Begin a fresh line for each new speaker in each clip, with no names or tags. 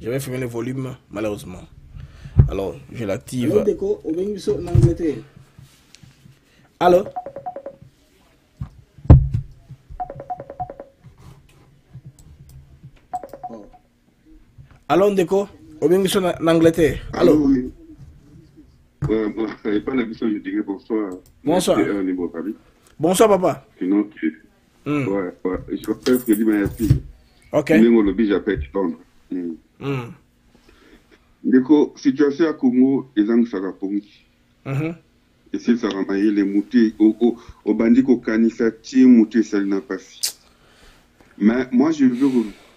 J'avais fermé le volume, malheureusement. Alors, je l'active. Allô? Allô, Ndeko? Au bien en Angleterre. Allô?
Oui. Pas la mission, je dirais bonsoir.
Bonsoir. Bonsoir, papa.
Sinon, ouais. Je rappelle Freddy Mayasi.
Ok.
Même au lobby, j'appelle Londres. Ndeko, situation à Congo, les gens ça va et si ça va mailler les moutés, au bandit au canifati, moutés, ça n'a pas si. Mais moi, je veux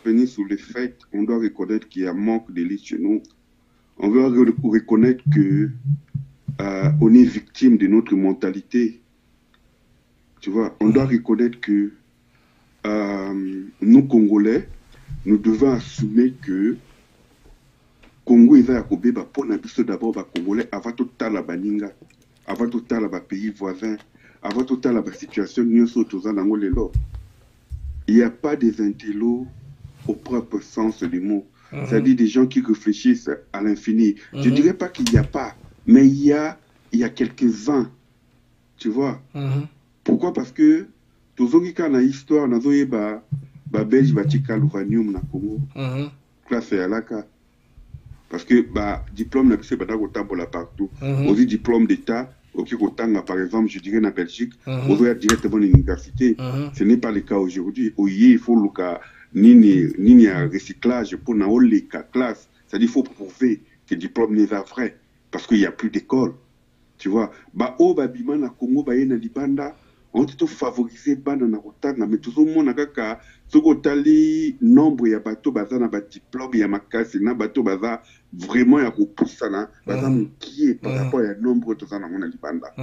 revenir sur le fait qu'on doit reconnaître qu'il y a manque d'élite chez nous. On veut reconnaître que on est victime de notre mentalité. Tu vois, on doit reconnaître que nous, Congolais, nous devons assumer que Congo est à Kobe, pour d'abord Congolais, avant tout la baninga, avant tout la pays voisin, avant tout la situation, il n'y a pas des intellos au propre sens du mot. C'est-à-dire des gens qui réfléchissent à l'infini. Je ne dirais pas qu'il n'y a pas, mais il y a quelques-uns. Tu vois. Pourquoi? Parce que tous ceux qui ont une histoire, nous avons Belge, L'Uvanium, na Congo. Classe à la cas. Parce que diplôme n'a pas partout. Aussi diplôme d'État, par exemple, je dirais en Belgique, on va directement à l'université. Ce n'est pas le cas aujourd'hui. Il faut le cas ni un recyclage pour les classes. C'est-à-dire qu'il faut prouver que le diplôme n'est pas vrai. Parce qu'il n'y a plus d'école. Tu vois. Bima na Congo, na Libanda, on peut favoriser bana na Rotanga, mais tout le monde a ce nombre ya bateau baza na ba diplôme ya makasi na bateau baza vraiment ya kopusa na baza qui par rapport à nombre de gens na Libanda.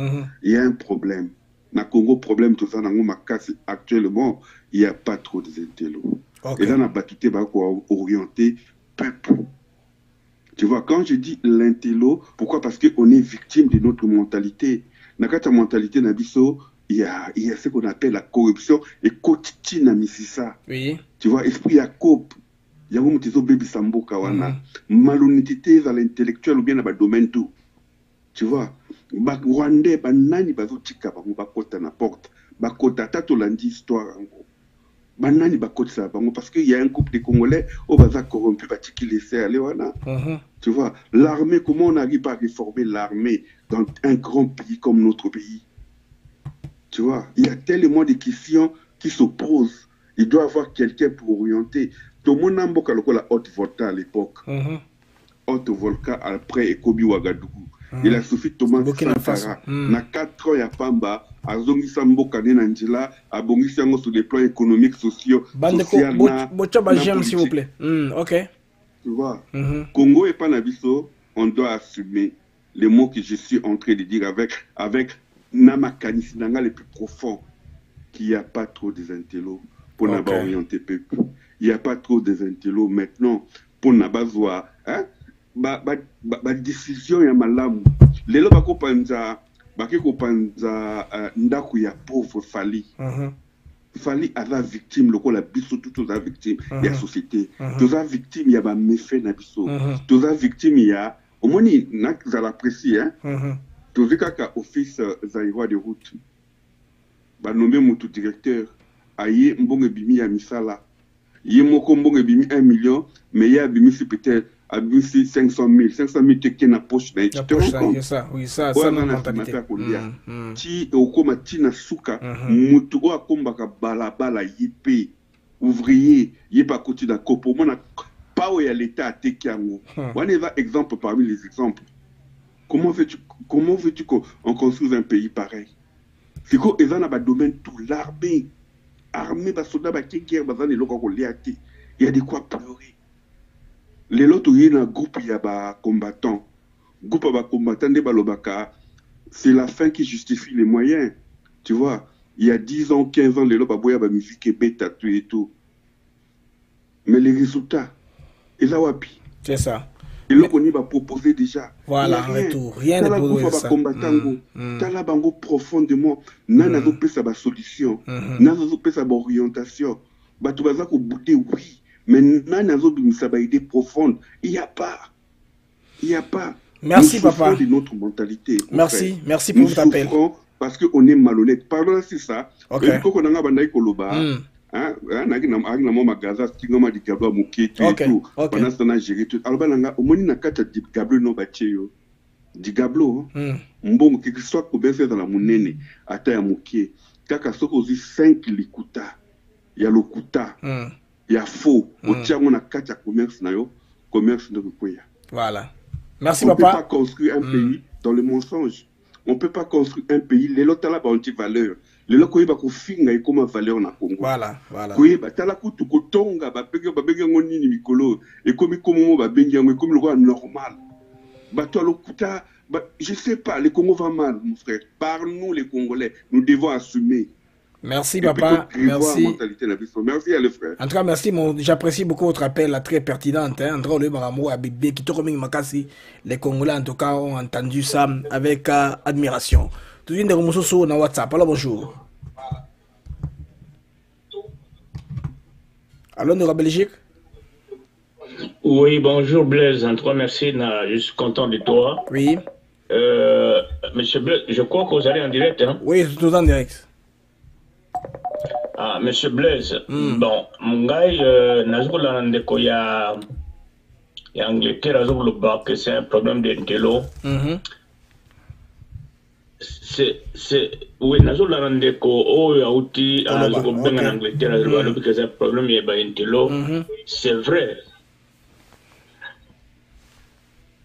Il y a un problème. Na Congo problème tout ça na makasi actuellement, il n'y a pas trop d'intello. Et là na batute ba ko orienter peuple. Tu vois, quand je dis l'intello, pourquoi? Parce qu'on est victime de notre mentalité. Dans notre mentalité, il y a ce qu'on appelle la corruption et quotidienne à ça.
Oui.
Tu vois, esprit à cope. Il y a un petit bébé sambo kawana. Malhonnêteté dans l'intellectuel ou bien dans le domaine tout. Tu vois, Rwandais, nani bazo tika bango bakota na porte. Bakota tato landi histoire ango. Banani bakota bango parce qu'il y a un couple de Congolais au bazar corrompu qui laissait aller wana. Tu vois, l'armée, comment on n'arrive pas à réformer l'armée dans un grand pays comme notre pays? Tu vois, il y a tellement de questions qui se posent. Il doit y avoir quelqu'un pour orienter. Tout le monde a beaucoup la haute volta à l'époque. Haute volta après Ekobi Ouagadougou. Il a suffi Thomas Sankara. Na 4 ans, il y a Pamba. A zongi Samboka Nenangela. A bongi Sango sur les plans économiques, sociaux.
Social. S'il vous plaît. Ok.
Tu vois, Congo et Panabiso, on doit assumer les mots que je suis en train de dire avec Namakani les plus profonds, qu'il n'y a pas trop des intellos pour n'avoir orienté peuple. Il n'y a pas trop des intellos maintenant pour n'avoir décision ya malamu. Lelo bako panza ndaku ya pauvre Fali. Fali à la victime, le la biso tout la victime, il y a société. Tous la victime, il y a ba méfait na biso. Tous la victime, il y a au moins il n'a que ça l'apprécie hein. Tous les cas office zaïwa de route. Ba nommé mon tout directeur. Aye mbonge bimi ya misala. Yé moko mbonge bimi 1 million, mais il y a bimi c'est peut-être à 500 000. 500 000 te na poche na
tu te rends compte? Oui, ça non mentalité.
Ti okoma tina suka mutu o akombaka balabala yipe ouvrier yepa koti da kopo mona pa o ya l'état ateki yango. Wana va exemple parmi les exemples. Comment veux-tu qu'on construise un pays pareil? C'est quoi ils en a ba domaine tout l'armée ba soldat ba guerre ba zane loko ko liati. Il y a de quoi pleurer. Les lots il y a un groupe il y a ba combattants. Groupe ba combattants de balobaka. C'est la fin qui justifie les moyens. Tu vois, il y a 10 ans, 15 ans, les lots baboya ba musique et bêta tout et tout. Mais les résultats, et là wapi.
C'est ça.
Et là on y va proposer déjà.
Voilà, en retour. Rien de pour ça.
Tala bango profondément. Nana zo pesa ba solution. Nana zo pesa ba orientation. Ba tu baza ko bouter oui. Maintenant, nous avons une idée profonde. Il n'y a pas. Il n'y a pas.
Merci,
nous
papa.
de notre mentalité.
Merci,
frère.
merci pour votre appel.
Nous souffrons parce qu'on est malhonnête. Pardon, c'est ça.
Ok.
Et quand on a un koloba, hein, on a un magasin qui a dit Gablo Mouké, tout et tout. Pendant ce temps, on a géré tout. Alors, au moins, on a quatre Gablo non bâti. Di Gablo, mbongo quelque soit pour bien faire dans la monnaie, à taille à Mouké. Kaka soko aussi 5 likuta. Il y a le kuta. Il y a faux. Au tient, on a 4 commerce, commerce de Rupoya.
Voilà. Merci,
on
papa.
On ne peut pas construire un pays dans le mensonge. On ne peut pas construire un pays. Les lots là anti-valeur. Les lots qui ont fait comme valeur en Congo.
Voilà, voilà.
Qui ont kutu kotonga ba benga ngoni ni mikolo et comme ba benga comme le roi normal. Ba toi le kuta, je sais pas, le Congo va mal, mon frère. Par nous les Congolais, nous devons assumer.
Merci, papa. Merci.
Merci à le frère.
En tout cas, merci. J'apprécie beaucoup votre appel, là, très pertinente. Hein. André Ole Maramo, Abibé, qui Makasi. Les Congolais, en tout cas, ont entendu ça avec admiration. Tout le monde est sur WhatsApp. Alors, bonjour. Allô, nous, Belgique?
Oui, bonjour Blaise. En tout cas, merci. Je suis content de toi.
Oui.
Monsieur Blaise, je crois que vous allez en direct. Hein?
Oui, tout en direct.
Ah, Monsieur Blaise, bon, mon gars, Nazoula Ndeko, il y a Angleterre, Azoula que c'est un problème d'intello. Oui, Nazoula Ndeko, oh, il y a outil, Azoula en Angleterre, Azoula que c'est un problème d'intello. C'est vrai.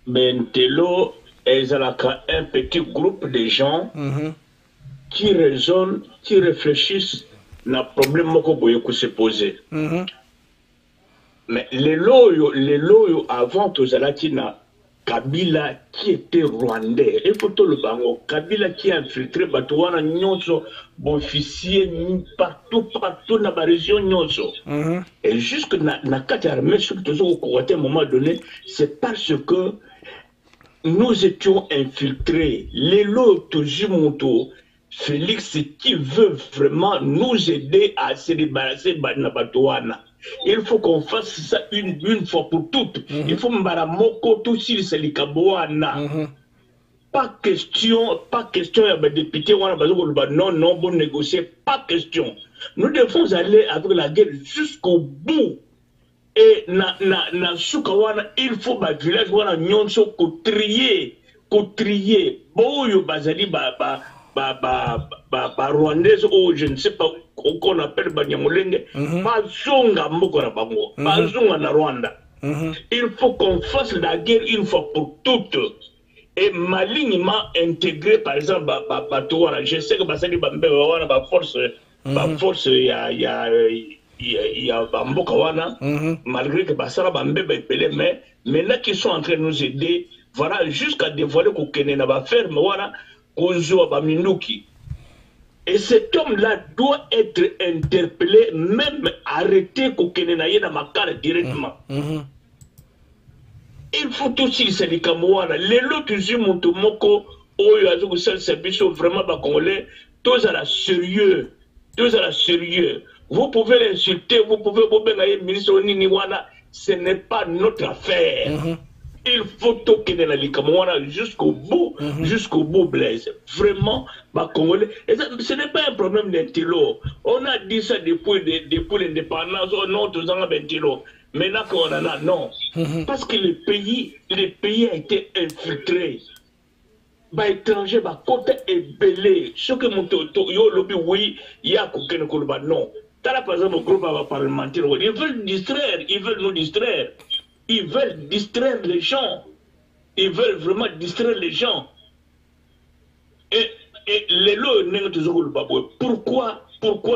Bentello est un petit groupe de gens qui raisonnent, qui réfléchissent na problème moko boye ko se poser. Mais les loyaux avant tous na Kabila qui était rwandais. Il faut tout le bango. Kabila qui a infiltré Batouana nyonso, officier partout dans la région nyonso. Et jusque na kati armée sur toujours au côté à un moment donné, c'est parce que nous étions infiltrés. Les lots toujours Félix qui veut vraiment nous aider à se débarrasser de Batouana. Il faut qu'on fasse ça une fois pour toutes. Il faut mbaramoko tout sur Selikaboana. Pas question, il y a des députés, non, bon négocier, pas question. Nous devons aller avec la guerre jusqu'au bout. Et na Sukawana, il faut que le village wana nyonso ko trier. Boyo bazali rwandaise ou je ne sais pas qu'on appelle Banyamulenge, bazonga mboko na bango, bazonga na Rwanda. Il faut qu'on fasse la guerre une fois pour toutes. Et malignement intégré, par exemple, je sais que Basali Bambe va force, il y a Bamboka wana, malgré que Basara Bambe va épelé, mais maintenant qu'ils sont en train de nous aider, voilà, jusqu'à dévoiler qu'on connaît na ferme, voilà, Kozo Baminouki. Et cet homme-là doit être interpellé, même arrêté qu'on connaît na makara directement. Il faut aussi se dire que les lots qui sont montomoko, oyo service vraiment pas congolais, tous à la sérieux, Vous pouvez l'insulter, vous pouvez vous ministre Niniwana, ce n'est pas notre affaire. Il faut toquer dans la Likamouana jusqu'au bout, Blaise. Vraiment, pas congolais. Et ça, ce n'est pas un problème d'intello. On a dit ça depuis l'indépendance, oh non, tous ans d'intello. Maintenant qu'on en a, non. Parce que le pays a été infiltré. Bah, étranger, bah, côté est belé. Ce que mon yo lobby, oui, il y a qu'aucun colba, non. T'as par exemple, le groupe parlementaire, ils veulent distraire, ils veulent nous distraire. Ils veulent distraire les gens. Ils veulent vraiment distraire les gens. Et les lois n'est toujours le baboué. Pourquoi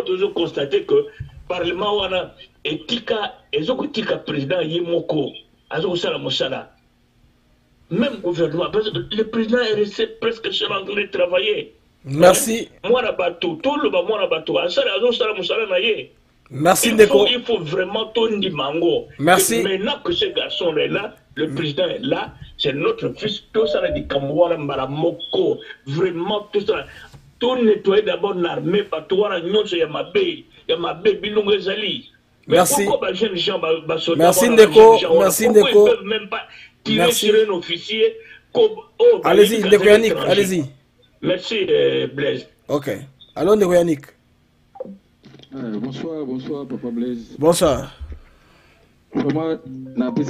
toujours constater que Parlement wana etika ezokotika président Yemoko azokosala mosala. Même gouvernement, parce que le président est resté presque seul en train de travailler.
Merci.
Moi na bateau, tout le bas moi na bateau, azokosala mosala na ye.
Merci Ndeko.
Il faut vraiment tondi mango.
Merci.
Maintenant que ce garçon est là, le président est là, c'est notre fils, tout ça dit Kamouara Mbaramoko. Vraiment tout ça. Tout nettoyer d'abord l'armée, Batouara Nyonso Yamabe, Bilungo Zali.
Merci.
Pourquoi les jeunes gens,
merci Ndeko. Merci Ndeko.
Ils ne peuvent même pas tirer sur un officier comme...
Allez-y, Ndeko Yannick, allez-y.
Merci Blaise.
Ok. Allô Ndeko Yannick.
Bonsoir Papa Blaise.
Bonsoir.
Vraiment,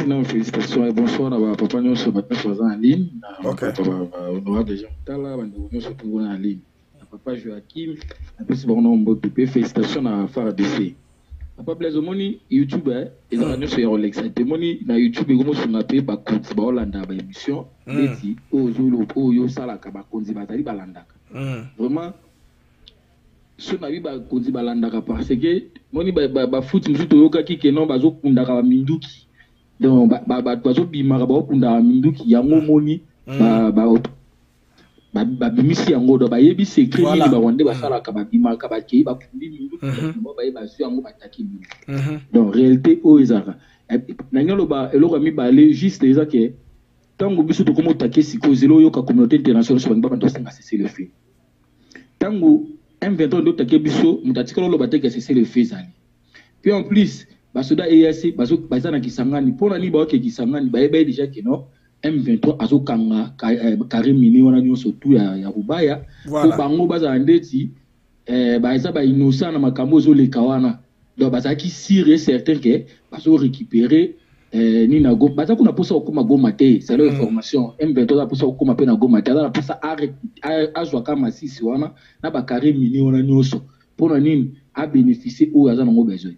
une félicitations et bonsoir à Papa Nyonso en ligne.
Ok.
Honorable des gens en ligne. Papa Joachim, félicitations à FARDC. Papa Blaise Omoni, YouTube, et la radio sur Rolex. Et Moni, na YouTube, et comment on appelle, bah, quand bah, Hollanda, bah, émission, Betty, Oyo, Salaka, bah, Konzi, Batali, Balanda. Vraiment, ce n'a pas Konzi, Balanda, parce que, Moni, bah, foot, nous, Toyoka, qui, non, bah, zo, Kundara, Minduki. Donc, bah, zo, Bimara, bah, Kundara, Minduki, Yango, Moni, babimisi yango do bayebi secret ni ba wande basala ka babima ka bakei ba kundi mindu ba bayeba su yango bataki mindu donc réalité o ezaka nangelo ba eloko mi ba aller juste eza ke tango biso to komo take siko zelo yo ka communauté internationale so ba ndo senga cesser le feu tango M23 ndo take biso mutatikolo lo bateke cesser le feu zali puis en plus basoda EAC bazana kisangani pona ni ba ke kisangani ba yeba déjà que non M23 azokanga Karim Mini wana nyonso tu ya Rubaya ko bango baza ndeti baza ba innocent na makambo zo le kawana donc baza ki sire certain que bazo récupérer ni na go baza kuna posa okoma go maté c'est leur information M23 za posa okoma pe na go maté za posa azwa kama sisi wana na ba Karim Mini wana nyonso pona nini a bénéficier o aza ngo besoin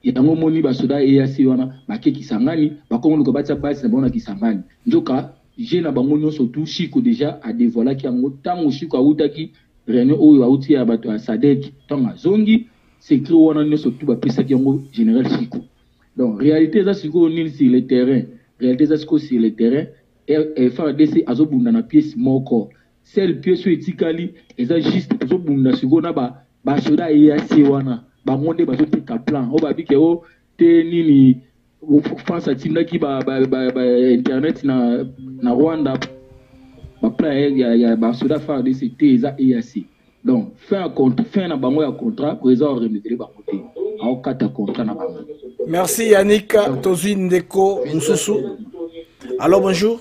yango moni basoda EAC wana bakeki sangani bakongo ko batsa base na bona kisangani njoka jena bango nyonso tout Chiko déjà a dévoilé ki yango tango Chiko autaki réunion oyo auti ya bato ya Sadek tanga zongi secret wana nyonso tout ba pesa ki yango général Chiko donc réalité za siko nini sur le terrain réalité za siko sur le terrain et FARDC azobunda na pièce moko seule pièce etikali eza juste azobunda siko na ba soda EAC wana bamonde bazoteka plan o babike o te nini France atindaki ba internet na Rwanda ba plan ya ba soda FARDC te eza EAC donc fin na bango ya contrat président renouveler ba côté au kata contrat na bango.
Merci Yannick Tozui Ndeko Msusu. Allô bonjour.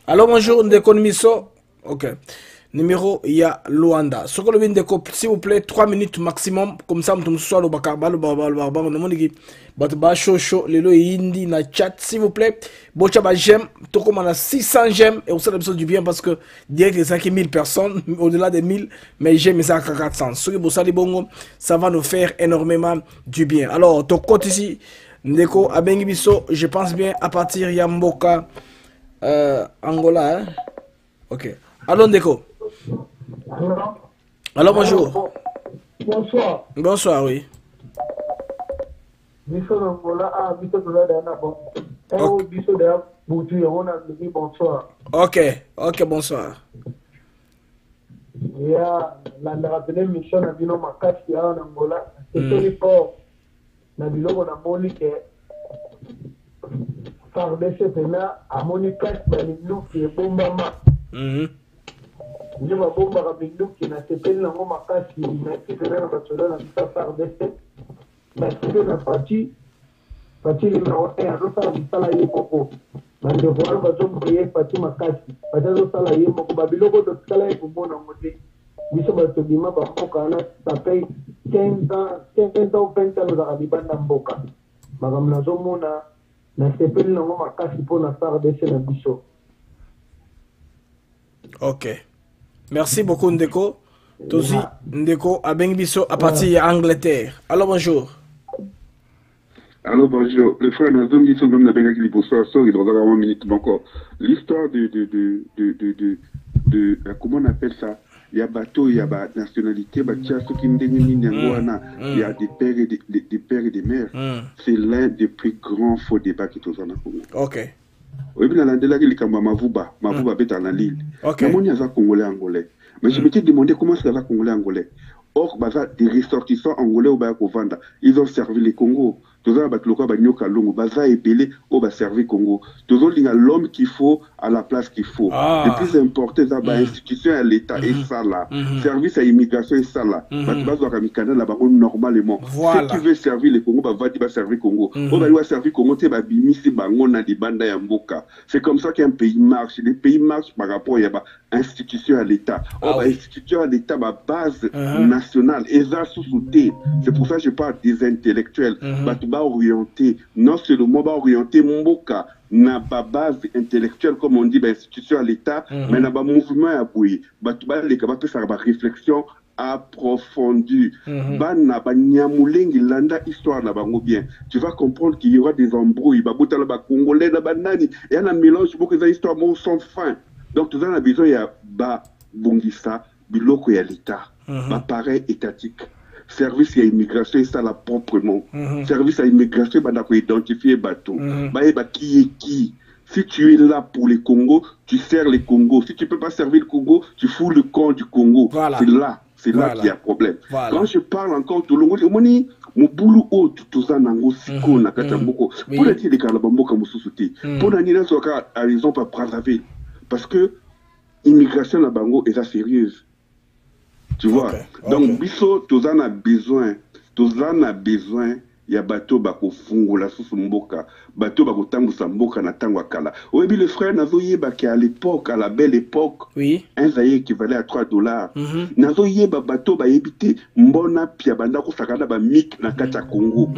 Allô bonjour Ndeko Miso. OK. Numéro il y a Luanda. Ce que le Ndeko s'il vous plaît 3 minutes maximum comme ça nous soit le bakaba le baba on demande qui batba show lelo indi na chat s'il vous plaît. Bocha ba j'aime to comme on a 600 j'aime et on sait besoin du bien parce que direct les 5000 personnes au-delà des 1000 mais j'aime ça à 400. Ce que bossa les bongo ça va nous faire énormément du bien. Alors ton compte ici Ndeko abengi biso je pense bien à partir Yamboka Angola hein? OK. Allô Ndeko. Alors bonjour.
Bonsoir.
Bonsoir, oui. Ok, ok, bonsoir.
Il y a la mission à Bino Makasi en Angola. C'est fort. Na biloko na moni ke FARDC pena a moni kas balindu ki bombama. Ndio bomba kabindu kina sepeli na ngoma kasi na kipena na bachola na bisa FARDC. Na kipena parti na wote arosa bisala yeko. Na ndio kwa bazo mbriye parti makasi. Bazo sala yeko kwa biloko do sala yeko bona ngode. Biso bato bima ba mboka na tapei 15 ans 20 ans za libanda mboka. Magamna zo mona na sepeli na ngoma kasi pona FARDC na biso.
Ok. Merci beaucoup Ndeko. Tozi Ndeko Abengibiso à partir d'Angleterre. Alors bonjour.
Alors bonjour. Le frère Nazom dit son nom n'a pas gagné pour ça. Il doit avoir 1 minute encore. L'histoire de comment on appelle ça? Il y a bateau, il y a nationalité, il y a des pères et des mères. C'est l'un des plus grands faux débats qui sont en Congo.
Ok.
Oui, mais là, il y a Mavuba est dans l'île. Il y a Congolais angolais. Mais je m'étais demandé comment c'est Congolais angolais. Or, des ressortissants angolais au Vanda, ils ont servi les Congo. Toza batloko banyoka longo baza epelé au ba servir Congo. Tozo linga l'homme qu'il faut à la place qu'il faut. Le plus important c'est ba institution à l'état et ça là. Service à immigration et ça là. Bazo kamikana la bango normalement. Ceux qui veut servir le Congo va dire servir Congo. On va servir Congo te ba bimisi bango na libanda ya mboka. C'est comme ça qu'un pays marche. Les pays marchent par rapport à ba institution à l'état. Institution à l'état ba base nationale et ça sous-souté. C'est pour ça que je parle des intellectuels. Orienté, non seulement orienté Mboka, n'a pas base intellectuelle comme on dit, institution à l'État, mais n'a pas mouvement à bouillir. Les capables de faire une réflexion approfondie. N'a pas niamoulengi landa histoire là bien. Tu vas comprendre qu'il y aura des embrouilles. Babouta là congolais là banani et un mélange beaucoup de histoires sans fin. Donc tout ça on a besoin ya ba bongisa biloko ya l'État, appareil étatique. Service à immigration, et ça là proprement. Service à immigration, bah d'accord, identifier bateau. Bah qui est qui? Si tu es là pour les Congo, tu sers les Congo. Si tu peux pas servir le Congo, tu fous le camp du Congo. C'est là qu'il y a problème. Quand je parle encore tout le monde, mon boulot haut tout ça nango siko na katamboko. Pour la dire les Kalabamboka mususuti. Pour la nina soka à raison pas Brazzaville. Parce que immigration la bango est sérieuse. Tu vois, donc biso tozan a besoin, ya bateau bako fungo la sous mboka, bateau bako tango sa mboka na tango akala. Oyebi le frère nazo yeba ki à l'époque, à la belle époque, un zaïre équivalait à $3. Nazo yeba bateau ba yebite mbona pia banda ko sakana ba mik na kata Congo.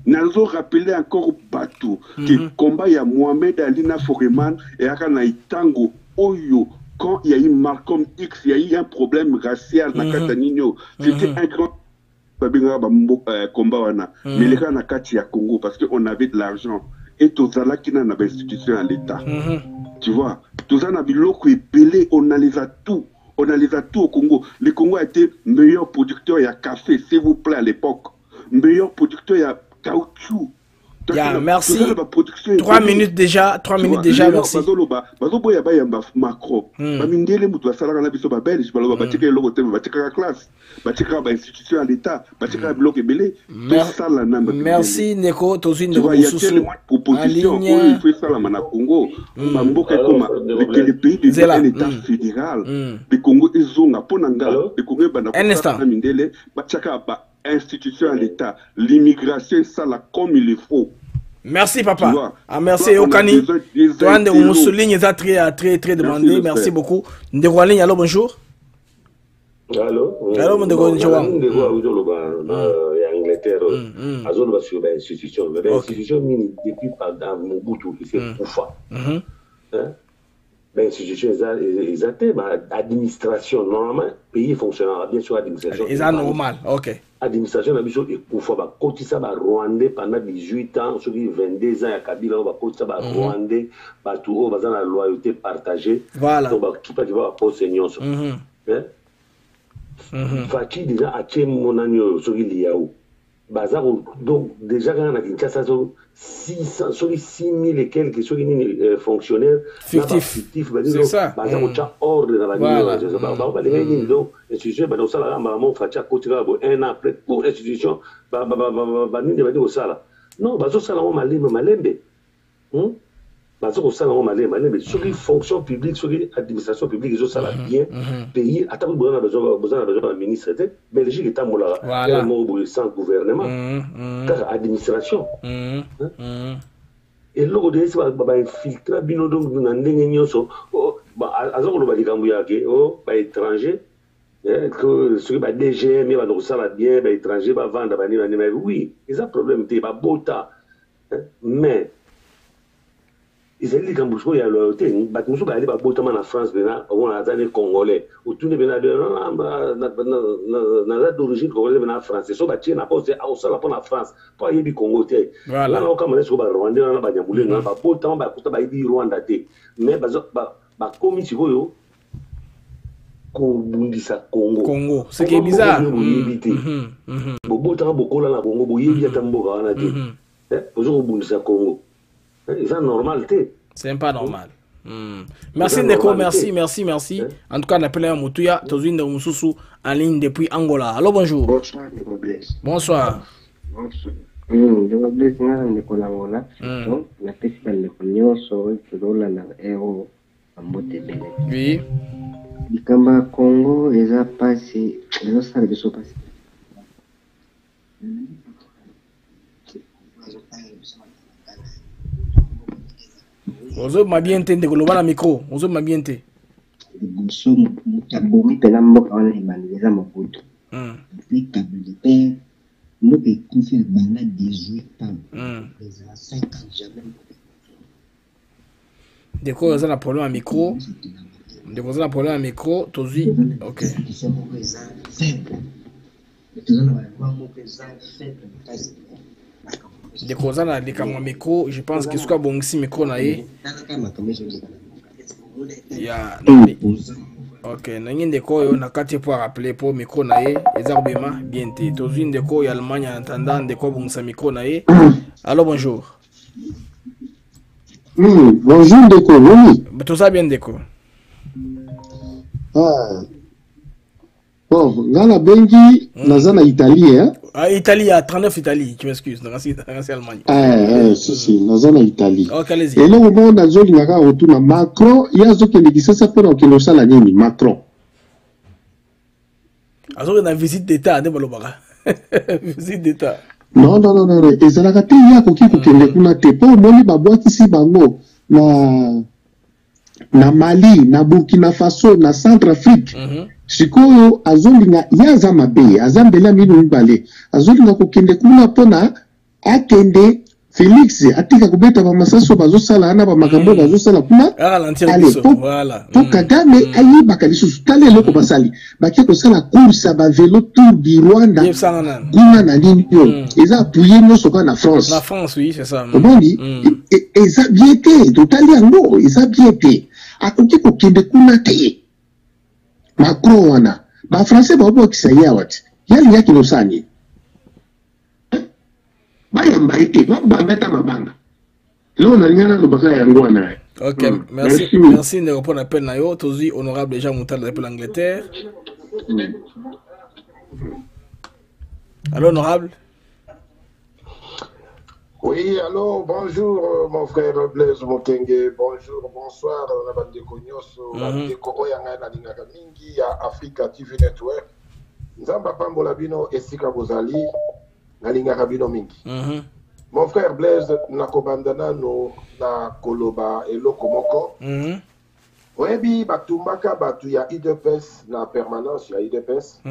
Nazo rappeler encore bateau que combat ya Mohamed Ali na Foreman et aka na itango oyo. Quand il y a eu Malcolm X, il y a eu un problème racial dans Catanino. C'était un grand combat. Mais les gars, on a Congo parce qu'on avait de l'argent. Et tout ça là, qui n'a pas d'institution à l'État. Tu vois, tout ça, on a les atouts. On a les atouts au Congo. Le Congo a été meilleur producteur, il y a café, s'il vous plaît, à l'époque. Meilleur producteur, il y a caoutchouc.
Yeah, merci. 3 minutes déjà, merci.
Macron.
Merci Neko,
le pays de l'État fédéral. Le Congo ils ont un instant. Institution à l'État, l'immigration, ça là comme il le faut.
Merci papa. Merci Okani. Toi, on souligne ça très demandé. Merci beaucoup. Ndewalin, allô, bonjour.
Allô,
Ndewalin.
Angleterre, à zone va sur l'institution. L'institution depuis pendant Mobutu, il fait Koufa. L'institution, ils ont administration normalement, pays fonctionnera bien sûr administration.
Ils ont normal, ok.
Administration, la mission est pour faire Kotisa Rwandais pendant 18 ans, sur 22 ans, à Kabila, Kotisa Rwandais, partout, dans la loyauté partagée.
Voilà.
Donc, qui peut avoir pour seigneur. Fati déjà a tué mon agneau sur l'Iaou. Donc, déjà, quand on a Kinshasa, 600, sur les 6000 et quelques fonctionnaires
fictifs. C'est ça.
Ordre dans la vie. Donc, l'institution, un an après, pour l'institution, non, sur les fonctions publiques, sur l'administration publique, ils ont bien pays. Attends, vous avez besoin d'un ministre. Belgique est sans gouvernement, administration. Et là, on a infiltré, étranger, que ceux qui DGM, bien, étranger, vendre, oui, ils ont un problème, mais ils ont dit qu'en Bouchon, il y a loyauté. Batmoussou va aller en France, on a des Congolais. Ou tout le monde d'origine congolaise en France. C'est ça, il n'a pas en France. Pas y a du Congo. Là, on commence sur le Rwanda, on a des Rwanda. Mais, comme si vous
Congo, ce qui est bizarre.
C'est normal.
C'est pas normal. Merci Neko, merci. En tout cas, on appelle un Moutouya, Tozin de Moussoussou en ligne depuis Angola. Allô, bonjour.
Bonsoir.
Bonsoir.
Donc Blaise nga ndeko na ngola donc napesi bandeko nyonso tozolanda ero ambote bele.
Oui.
Likamba Congo eza pasi ezosala biso pasi.
Ozo mabiente ndeko loba na micro. Ozo mabiente.
Liboso mutabomi mpena mboka wana ebandi eza mobutu. Puis Cabo de Père mboka ekufi ebanda 18 ans. Ezala 5 ans jamais.
Ndeko oza na problème à micro. Ndeko oza na problème à micro. Tozwi. Ok. Ndeko oza na likamwa micro. Je pense que soit bongisi micro na ye. Ya. Ok, nangi ndeko oyo nakati pour rappeler pour micro na ye eza bema bien te. Tozwi ndeko ya Allemagne en attendant ndeko bongisa micro na ye. Allô, bonjour.
Bonjour ndeko, oui.
Tout ça bien ndeko.
Bon, ngana bengi naza na Italie hein.
Italie à 39 Italie, tu m'excuses, dans Allemagne.
Si, naza na Italie.
OK, allez-y.
Et là au moment nazo ngaka otuna Macron, yazo ke ndikisa sa pona ke no sala nini Macron.
Azo na visite d'état de balobaka. Visite d'état.
Non, ezalaka te ya koki kokende kuna te po moni babwakisi bango na Mali, na Burkina Faso, na Centrafrique. Sikoyo azolinga yaza mabe, azambela minu mbale. Azolinga kokende kuna pona akende Félix atika kubeta ba masaso bazosala ana ba makambo bazosala kuna.
Voilà.
Po Kagame ayibaka lisusu tale loko basali. Bakia kosala course ba vélo tour du Rwanda. Kuna na nini yo. Eza appuyé nyoso ka na France.
La France, oui, c'est ça.
Obondi eza bien te, totali yango, eza bien te. Akoki kokende kuna te. Macron wana ba français ba bo kisaya wati yali yaki no sani baya mbaite ba meta mabanga lo na nyana no baka yango wana.
OK, merci de répondre à l'appel na yo. Tozi honorable Jean Moutal de l'Angleterre. Allô, honorable.
Oui, allô, bonjour mon frère Blaise Mokenge, bonjour, bonsoir, la bande de Konyoso, la bande de Koroyanga, la Lingaka Mingi, ya Africa TV Network. Nzamba Pambola Bino, Esika Bozali, la Lingaka Bino Mingi. Mon frère Blaise, nakobandana no na Koloba et Lokomoko. Oebi, Batumbaka, Batu ya IDPS, na permanence ya IDPS.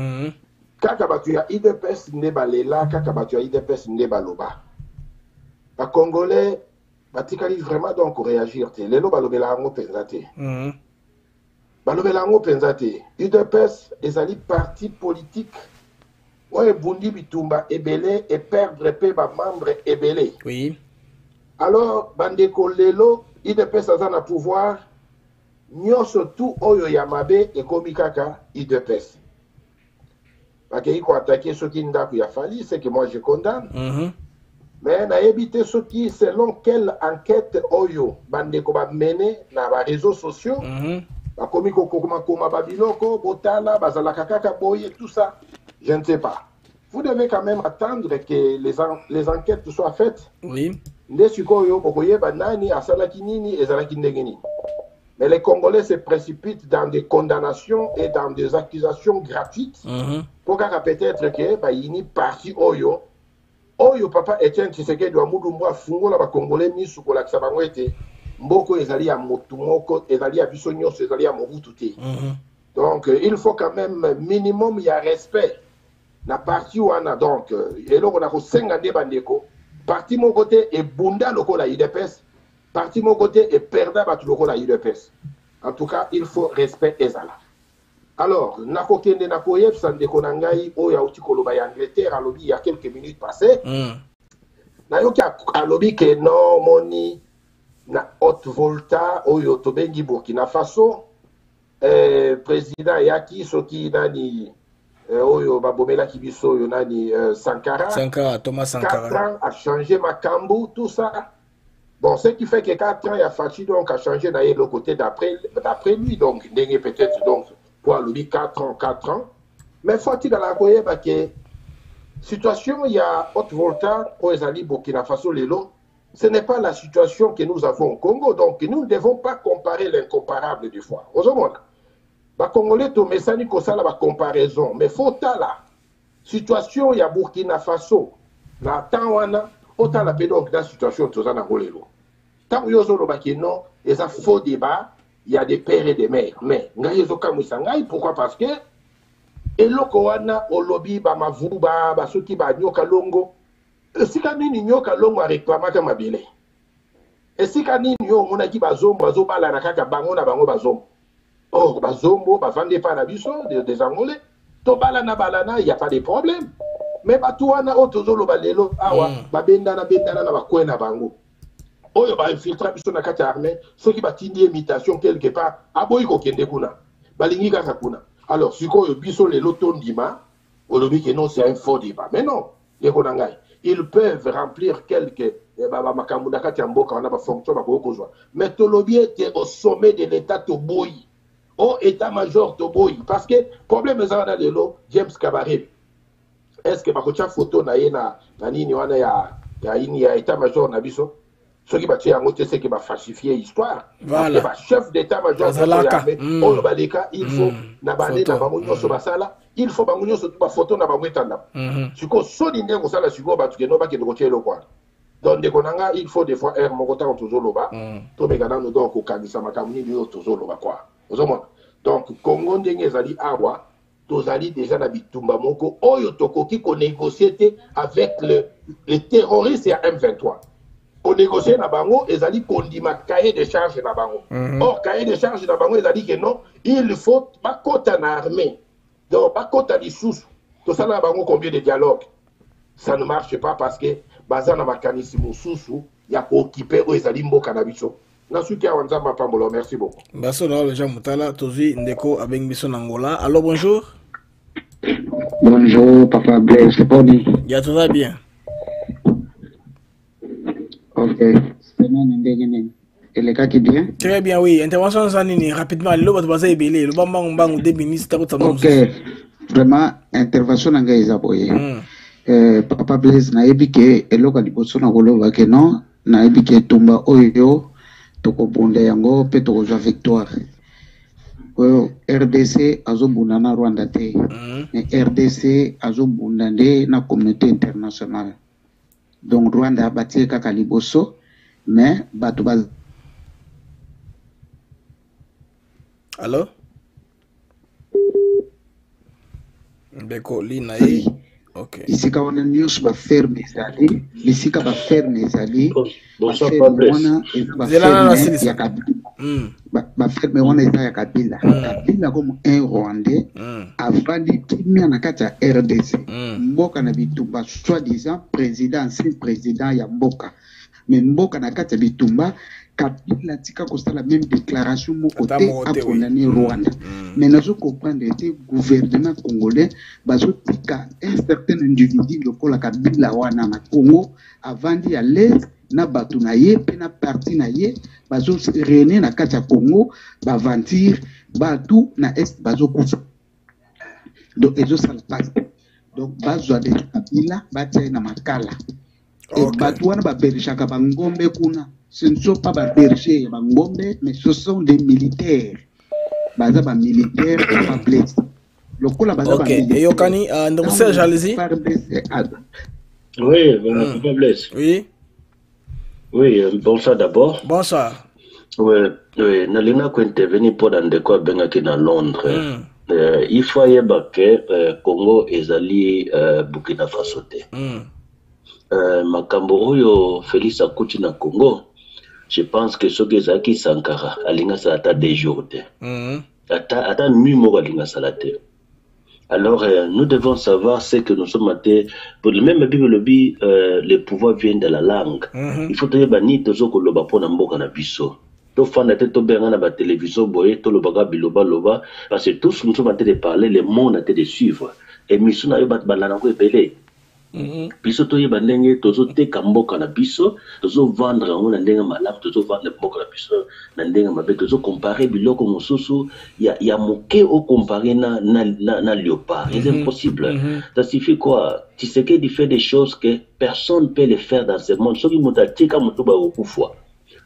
Kaka Batu ya IDPS, Nebalela, Kaka Batu ya IDPS, Nebaloba. Les Congolais, batikali vraiment donc réagir. Les lots balobela ngo penzate. Balobela ngo penzate. UDPS ezali parti politique. Ouais bundi bitumba ebele et perdre pe ba membre ebele.
Oui.
Alors bandeko lelo UDPS azana pouvoir nyoso tout oyo yamabe et komikaka UDPS. Bakei ko attaquer ce qui ndaku ya fali, c'est que moi je condamne. Mais na évité ce qui, selon quelle enquête oyo bandeko ba mené na ba réseaux sociaux, ba komiko koma babiloko botala bazalaka kaka boye tout ça, je ne sais pas. Vous devez quand même attendre que les enquêtes soient faites.
Oui.
Ndesikoyo bokoye banani asalaki nini ezalaki ndengeni. Mais les Congolais se précipitent dans des condamnations et dans des accusations gratuites. Pour qu'à peut-être que ba yini parti oyo Oyo papa Etienne Tshisekedi wa Mulumbu afungola ba Congolais misu ko lakisa bango ete mboko ezali ya motu moko ezali ya biso nyonso ezali ya mobutu te. Donc il faut quand même minimum ya respect na parti wana donc eloko na ko senga nde bandeko parti mon côté et bunda loko la UDPS parti mon côté et perda batu loko la UDPS. En tout cas il faut respect ezala. Alors, nakokende nakoyebsa ndeko na ngai oyo auti koloba ya Angleterre alobi il y a quelques minutes passées. Nayoki alobi ke non moni na haute volta oyo tobengi Burkina Faso président yaki soki nani oyo babomela kibiso oyo nani
Thomas Sankara
4 ans a changé Makambu tout ça. Bon, ce qui fait que 4 ans il a Fachi donc a changé d'ailleurs le côté d'après lui donc ndenge peut-être donc pour lui 4 ans. Mais faut-il dans la que situation, il y a Haute-Volta, Oezali, Burkina Faso, Lelo. Ce n'est pas la situation que nous avons au Congo. Donc, nous ne devons pas comparer l'incomparable des fois. Aux hommes, les Congolais, tout mais ça, nous avons la comparaison. Mais faut la situation, il y a Burkina Faso. La Tawana, autant la pédonque dans la situation, tout ça, dans le Lelo. Tant que nous avons non, il y a faux débat, il y a des pères et des mères. Mais, pourquoi? Parce que, et l'okowana, au lobby, mavuba, basuki, nyoka longo. Et si quand nous nyoka longo a réclamé comme mabile. Et si quand nous monaki bazombo, bazoba la nakaka bango na bango bazombo. Oh, bazombo, bavande pas la biso, des Angolais. Tobala na balana, il n'y a pas de problème. Mais batouana, otozolo balelo, awa, babenda na bakwena bango. Oyo ba infiltra biso na kati armée, ceux qui batindi imitation quelque part, aboyi ko kende kuna. Balingi kaka kuna. Alors, si ko biso le lotondima, on dit que non, c'est un faux débat. Mais non, les Konangai, ils peuvent remplir quelques makamunda kati amboka on a pas fonction ba ko kozwa. Mais tolobi était au sommet de l'état toboyi. Au état-major toboyi parce que problème ezana lelo James Kabarebe. Est-ce que bakocha photo na yena na nini wana ya état-major na biso? Ceux qui battent en c'est qui va falsifier l'histoire.
Voilà.
Parce que chef d'état-major, il faut n'abaner na bamunyo so basala, il faut bamunyo so ba photo na bamwetanda. Siko so ni ndengo sala siko ba tukeno ba ke ngoche lo kwa. Donc de konanga il faut des fois air mokota on tozolo ba. To megana no donc okanisa makamuni ni tozolo ba kwa. Ozomona. Donc Congo ndenge ezali awa tozali déjà na bitumba moko oyo tokoki ko négocier avec le terroriste à M23. On négocie na bango, ils ont dit qu'on dit ma cahier de charge na bango. Or, cahier de charge na bango, ils ont dit que non, il faut pas côté en armée. Donc, pas côté en sous. Tout ça na bango, combien de dialogues? Ça ne marche pas parce que, bazan na mécanisme sous, il y a pour occuper, ils ont dit mbo cannabis. Nasuki Awanzamba Pambolo, merci beaucoup.
Basso na le Jean Moutala, Tozi Ndeko avec Bisso Angola. Allô, bonjour.
Bonjour, Papa Blaise, Boni.
Ya, tout va bien.
Ok. Elle est bien?
Très bien, oui. Intervention Zanini, rapidement. Le bas basé belé, le bambang bang des ministres.
Ok. Vraiment, intervention en gaïsa boye. Papa Blaise, na ebike, et loka liboso na golo va que non, na ebike tumba oyo, toko bonde yango, pe toko joa victoire. RDC azo bundana Rwanda te. RDC azo bundande na communauté internationale. Donc Rwanda a bâti kaka liboso, mais Batouba.
Allô? Beko Linaï. Ok.
Ici quand on a news va fermer zali, ici quand va fermer zali.
Bonsoir Fabrice.
Va fermer on est à Kabila. Kabila comme un Rwandais avant de na kata RDC. Mboka na bitumba soi-disant président, ancien président ya mboka. Mais mboka na kata bitumba Kabila tika kosta la même déclaration mon côté à condamner Rwanda. Mais nous comprendre que le gouvernement congolais bazo tika un certain individu lokola Kabila wana na Congo avant d'y aller na batu na ye pe na parti na ye bazo réunir na kati ya Congo ba ventir batu na est bazo kufa. Donc ezo ça passe. Donc bazo de Kabila batia na makala. Et batu wana ba berishaka bangombe kuna. Ce ne sont pas des bergers, mais ce sont des militaires. Baza ba militaires, pas blessés.
Ok, et Yokani, donc c'est jalousie.
Oui, Papa Blaise.
Oui.
Oui, bonsoir d'abord.
Bonsoir.
Oui, Nalina ko intervenir pour dans de quoi benga ki na Londres. Il faut y que Congo ezali Burkina Faso te. Makambo oyo Félix akuti na Congo. Je pense que ce que Zaki Sankara alinga salata des jours. Ata nuit mo alinga salate. Alors nous devons savoir ce que nous sommes athées. Pour le même Bible lobby, le pouvoir vient de la langue. Il faut te bani tozo ko loba pona mboka na biso. To fanda te to benga na ba télévision boye to loba biloba loba parce que tous nous sommes en train de parler, le monde a été de suivre. Et misuna yo bat balana ko epele. Biso toyeba ndenge tozoteka mboka na biso, tozovendre yango na ndenge malamu, tozovendre mboka na biso na ndenge mabe, tozocompare biloko mosusu ya moke o comparer na léopard. C'est impossible. Ça signifie quoi? Tshisekedi fait des choses que personne ne peut les faire dans ce monde. Soki motatika motoba okufwa.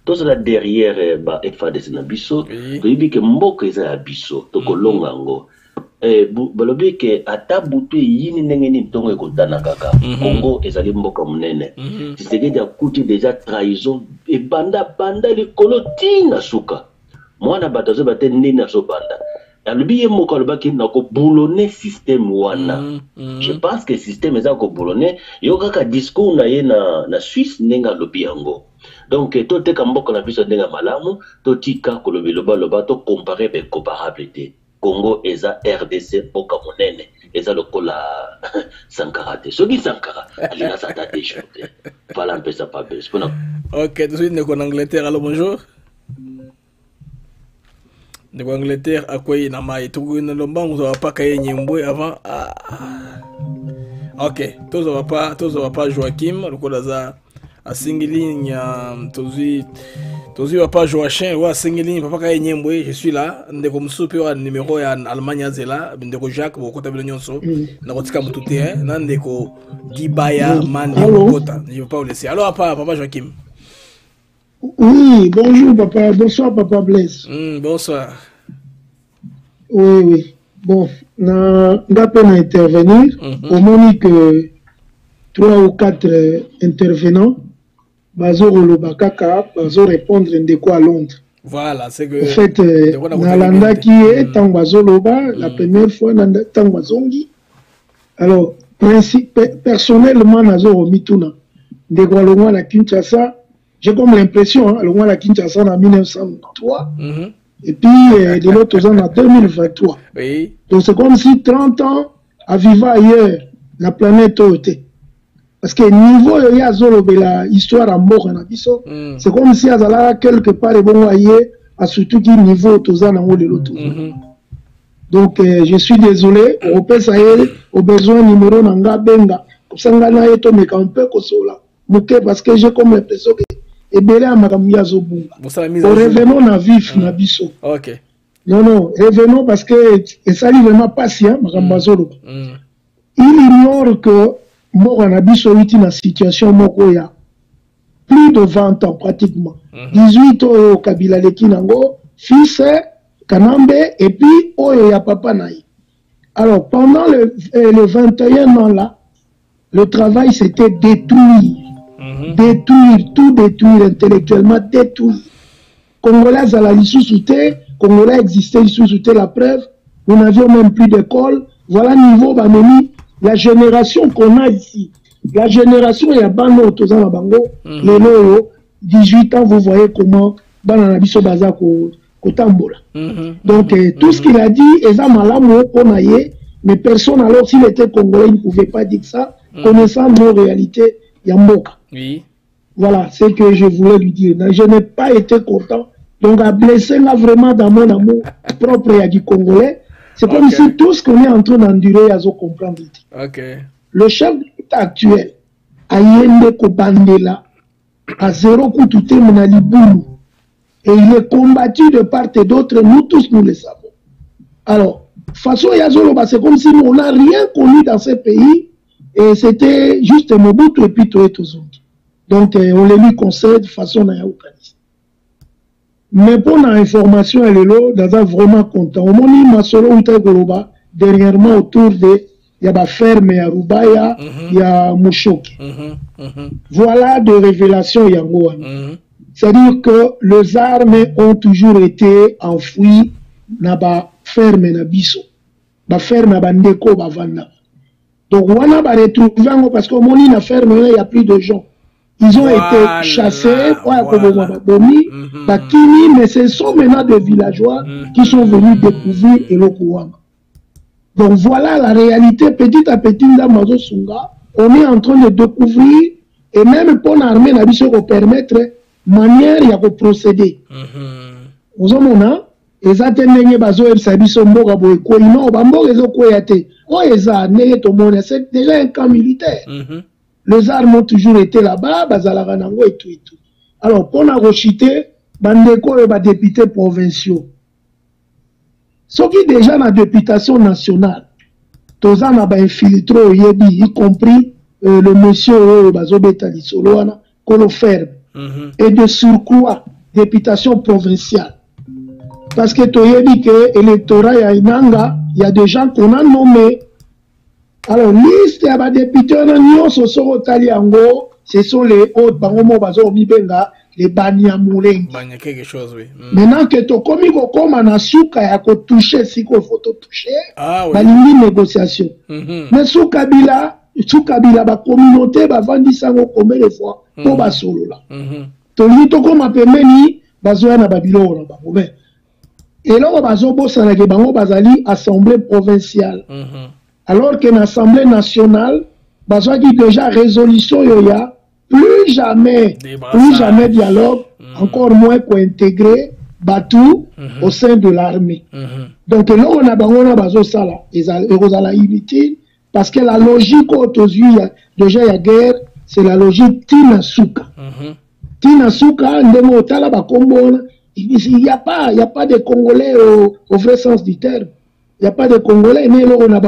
Tous là derrière FADC na biso, toyebi ke mboka eza ya biso, tokolonga ngo. Balobi ke ata butu yini ndenge ni ntongo ekotana kaka. Congo ezali mboka munene. Tshisekedi akuti déjà trahison e banda likolo tinga suka. Mwana bato zo bate ndeni aso banda. Alobi ye moko alobaki na ko boulonner système wana. Je pense que système eza ko boulonner yo kaka discours na ye na Suisse ndenga alobi yango. Donc to te kamboka na biso ndenga malamu to tika kolobi loba to comparer be comparabilité. Congo eza RDC boka monene eza lokola Sankara te. Soki Sankara alina sa date chanter. Voilà un peu ça pas besoin.
OK, tout de suite en Angleterre. Allô, bonjour. De Angleterre à quoi il n'a mai tout le monde va pas cayer nyembwe avant. OK, tous on va pas Joachim le kodaza à Singiline tous va pas Joachim ou à Singiline papa cayer nyembwe je suis là ndeko msupe wa numéro ya Allemagne zela ndeko Jacques boko tabela nyonso na kotika mutute hein na ndeko Gibaya mandi kota je veux pas vous laisser. Alors papa Joachim.
Oui, bonjour papa, bonsoir papa Blaise.
Bonsoir.
Oui. Bon, on va peine intervenir. Au moment que 3 ou 4 intervenants, bazo Rolobakaka, bazo répondre de quoi à Londres.
Voilà, c'est que.
En fait, Nalanda qui est tant bazo loba, la première fois, Nanda tant bazongi. Alors, personnellement, nazo Romituna, de Gualongwa la Kinshasa. J'ai comme l'impression, le roi la Kinshasa en 1903, et puis de l'autre en 2023.
Oui.
Donc c'est comme si 30 ans à vivre ailleurs, la planète était. Parce que niveau il y a la histoire en mort en abisso, c'est comme si il y a quelque part et bon ailleurs, à surtout qui niveau tozan en haut de l'autre. Donc je suis désolé, au PSAE, au besoin numéro nanga benga, comme ça ngana eto mais un peu kosola. Parce que j'ai comme l'impression que et bien revenons à vif na biso.
OK.
Non, revenons parce que et ça est vraiment patient Magambazolo. Il ignore que mort en abisso est une situation mokoya plus de 20 ans pratiquement. 18 ans au Kabila Lekinango, fils Kanambe et puis Oyo ya papa naï. Alors pendant le 21 ans là, le travail s'était détruit. Tout détruire intellectuellement, détruire. Congolais à la sous-souté, Congolais existait sous-souté la preuve, nous n'avions même plus d'école. Voilà niveau Banoni, la génération qu'on a ici. La génération il y a Bano Tozan Bango, les Loyo, 18 ans, vous voyez comment Bananabiso Baza Kotambola. Donc tout ce qu'il a dit, Eza Malamo Konaye, mais personne alors s'il était Congolais, il ne pouvait pas dire ça, connaissant nos réalités. Yamboka.
Oui.
Voilà, c'est ce que je voulais lui dire. Je n'ai pas été content. Donc, à blesser là vraiment dans mon amour propre et à du Congolais. C'est comme si tout ce qu'on est en train d'endurer, ils ont compris. Le chef d'État actuel, Ayende Kobandela, à zéro coup tout est Monaliboulou. Et il est combattu de part et d'autre, nous tous nous le savons. Alors, façon Yazoloba, c'est comme si on n'a rien connu dans ce pays. Et c'était juste Mobutu et puis Toetozongi. Donc, on les lui concède de façon à Yaoukanis. Mais pour l'information, elle est là, dans vraiment content. Au moment où Masolo Utagoroba, dernièrement autour de Yaba Ferme, Yarubaya, ya Mouchoki. Voilà de révélations Yangoa. C'est-à-dire que les armes ont toujours été enfouies dans la ferme Nabiso. La ferme Bandeko Bavanda. Donc, on va retrouver parce qu'au moment où la ferme, il n'y a plus de gens. Ils ont été chassés, mais ce sont maintenant des villageois qui sont venus découvrir Elokouama. Donc, voilà la réalité. Petit à petit, on est en train de découvrir, et même pour l'armée, on a permettre manière de procéder. Vous avez et ça tenait bazo el sabiso mboga boy ko ino bambo ezo ko yate c'est déjà un camp militaire. Les armes ont toujours été là-bas, Bazalaranango et tout et tout. Alors, pour la rechuter, Bandeko et députés provinciaux. Ce qui déjà dans la députation nationale, tous gens ont infiltré au Yebi, y compris le monsieur Bazobetali Soloana, Koloferbe. Et de surcroît, députation provinciale. Parce que tu as dit que l'électorat, il y a des gens qu'on a nommés. Alors, liste, il y a des députés, ce sont les autres, les Banyamoulengi.
Quelque chose, oui.
Maintenant que tu as commis comme un souka, il y a touché, si il faut toucher, il y a une négociation. Mais sous Kabila, la communauté va vendre ça combien de fois pour la solo là. Tu as dit comme un peu meni, bazoya na Babylone. Et là, on va aller à l'Assemblée provinciale. Alors que l'Assemblée nationale, il y a déjà résolution, il y a plus jamais dialogue, encore moins pour intégrer Batou au sein de l'armée. Donc là, on a besoin de ça, inutile, parce que la logique aujourd'hui, déjà il y a guerre, c'est la logique Tinasuka. Tinasuka, il n'y a pas de Congolais au vrai sens du terme. Il n'y a pas de Congolais, mais là, on a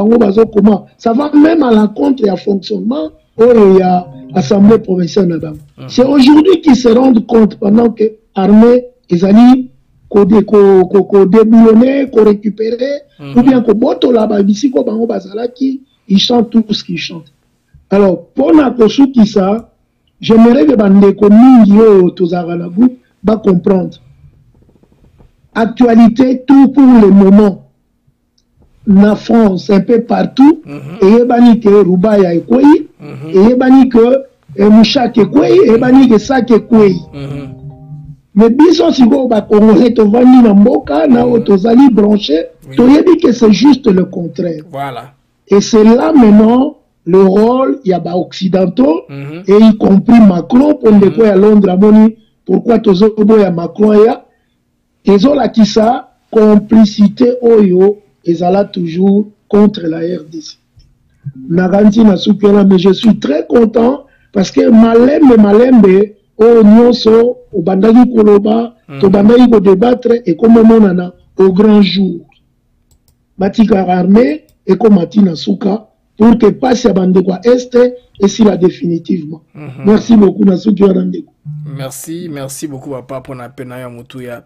comment. Ça va même à l'encontre et à fonctionnement où il y a l'Assemblée provinciale. C'est aujourd'hui qu'ils se rendent compte, pendant que l'armée, ils allaient déboulonner, récupérer, ou bien que Boto là-bas, ici, ils chantent tout ce qu'ils chantent. Alors, pour Nakosu qui ça, j'aimerais que Bandeko Mingyo Tozaranagu va comprendre. Actualité, tout pour le moment. Na France, un peu partout, et yebani que Rubaya ekweyi, et yebani que Mouchak ekweyi, et yebani que Sak ekweyi. Mais biso siko ba Congolais to vandi na mboka, na otozali branché, to yebi que c'est juste le contraire.
Voilà.
Et c'est là maintenant le rôle, il y a des occidentaux, et y compris Macron, pour le quoi à Londres, à Moni, pourquoi tozobo ya Macron ya, ils ont la kisa, complicité oyo, ils sont toujours contre la RDC. Naranti na soukela, mais je suis très content, parce que malembe, au nyonso, au bandagi koloba, to bandagi ko débattre, et comme monana, au grand jour. Batika armée, et comme Matina Souka, pour que passe à Bandeko Est et si là définitivement. Merci beaucoup, Nasuki Arandeko.
Merci beaucoup, papa, pour la peine à Moutuya,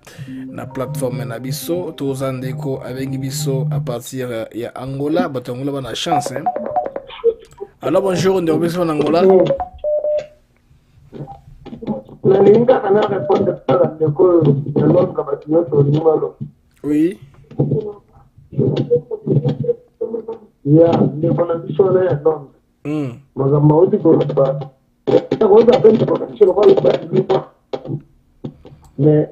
la plateforme Nabiso, tous Andeko avec Biso à partir de Angola, mais Angola a la chance. Hein? Alors, bonjour, on est au en Angola. Oui.
Yeah, the condition is done. Magamauti for the bar. I was a bench of mais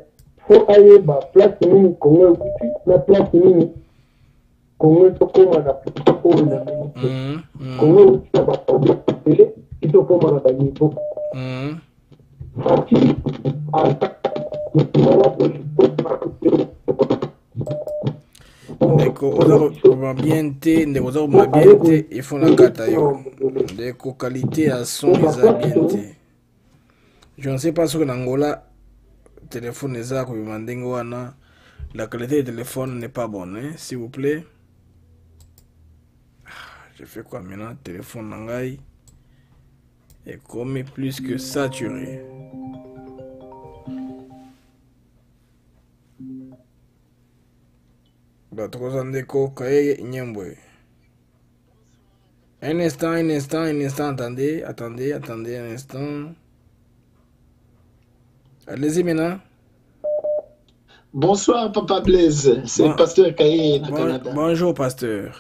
faut aller bas place mini Congo na place mini Congo to comme na pour na Congo ça va pas télé il faut comme na niveau
il faut la cataille. Des qualités à son isabieté. Je ne sais pas ce que l'Angola téléphone est à la qualité du téléphone n'est pas bonne, hein, s'il vous plaît. Je fais quoi maintenant? Téléphone Nangai est comme plus que saturé. Un instant, attendez un instant. Allez-y maintenant.
Bonsoir, Papa Blaise. C'est le pasteur Kaye au Canada.
Bonjour, pasteur.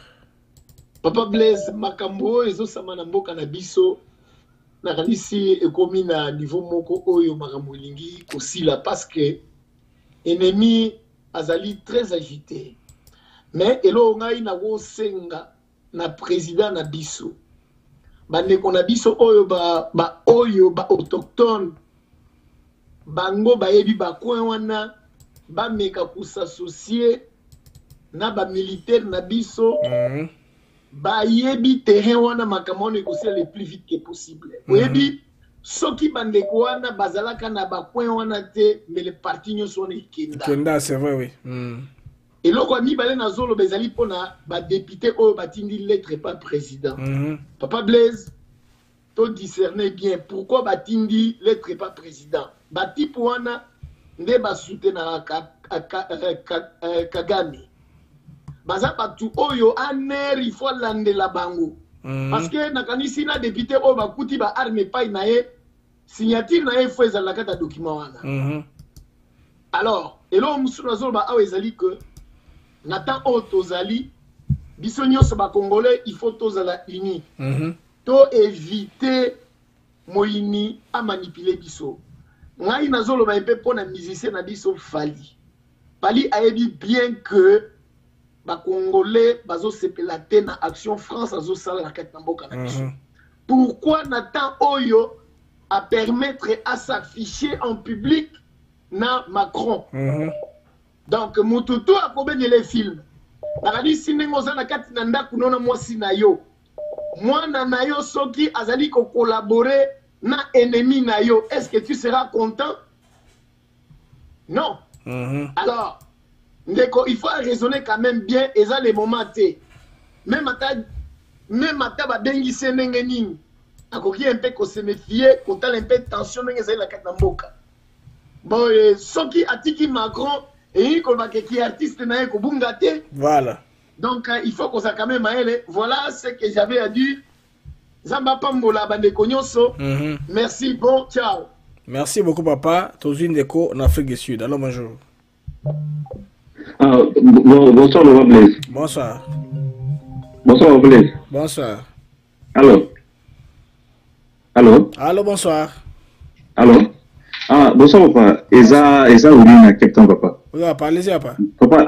Papa Blaise, Makambo, Ezo Samanambo Kanabiso, Nakalisi et commis à niveau Moko Oyo Makambo Lingi, aussi là, parce que ennemi Azali très agité. Mais elo ngai na wo senga na président na biso bande ko na biso oyo ba autochtone bango ba yebi ba coin wana ba meka ku s'associer na ba militaire na biso ba yebi terrain wana makambo négocier le plus vite que possible. Oyebi soki bandeko wana bazalaka na ba coin wana te mais les partis nyo sont ikenda.
Kenda c'est vrai oui.
Et loko mibale na zolo bezali pona ba député o batindi lettre pas président. Papa Blaise to discerner bien pourquoi batindi lettre pas président. Bati wana nde ba soutenir Kagame. Baza batu oyo aner il faut landela bango. Parce que nakanisi na député o bakuti ba arme pay na ye signature na ye faut ezala kata document wana. Alors, elo musuna zolo ba awe ezali que natan o tozali biso nyonso ba congolais il faut tozala uni. To éviter moyini a manipuler biso. Ngai nazolo ba epe pona musicien na biso Fali. Fali a dit bien que ba congolais bazo sepela te na action France azo sala na kati na mboka na biso. Pourquoi Nathan Oyo a permettre à s'afficher en public na Macron? Donc mututu a kobenye les films. Nakadi sinengo za na kati na ndaku nona mwasi na yo. Mwana na yo soki azali ko collaborer na ennemi na yo. Est-ce que tu seras content? Non. Alors ndeko, il faut raisonner quand même bien, et ça les moments té. Même à ba bengi senenge nini. Akoki un peu ko se méfier, ko tal un peu tension nenge za la kata mboka. Bon, soki atiki Macron et ko ba ki artiste na ko bunga té.
Voilà.
Donc il faut qu'on ça quand même elle. Voilà ce que j'avais à dire. Zamba pambola bandeko nyonso. Merci, bon, ciao.
Merci beaucoup papa. Tozui ndeko en Afrique du Sud. Alors bonjour.
Bonsoir, Laurent Blaise.
Bonsoir.
Bonsoir, Blaise.
Bonsoir.
Allô? Allô?
Allô, bonsoir.
Allô? Ah, bonsoir, papa. Eza Oulina, Captain, papa.
Oui, papa, allez-y, papa.
Papa,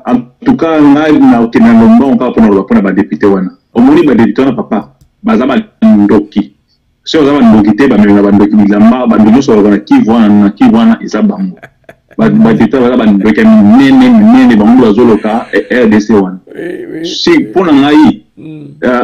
en tout cas, na okena lomba on parle pour la député wana. Omoni ba député wana papa. Baza ba ndoki. Si oza ba ndoki te ba mena ba ndoki bilamba ba ndoki so ba ki wana eza bango. Badita wala bandoka nene bango bazoloka RDC wana. Si pona ngai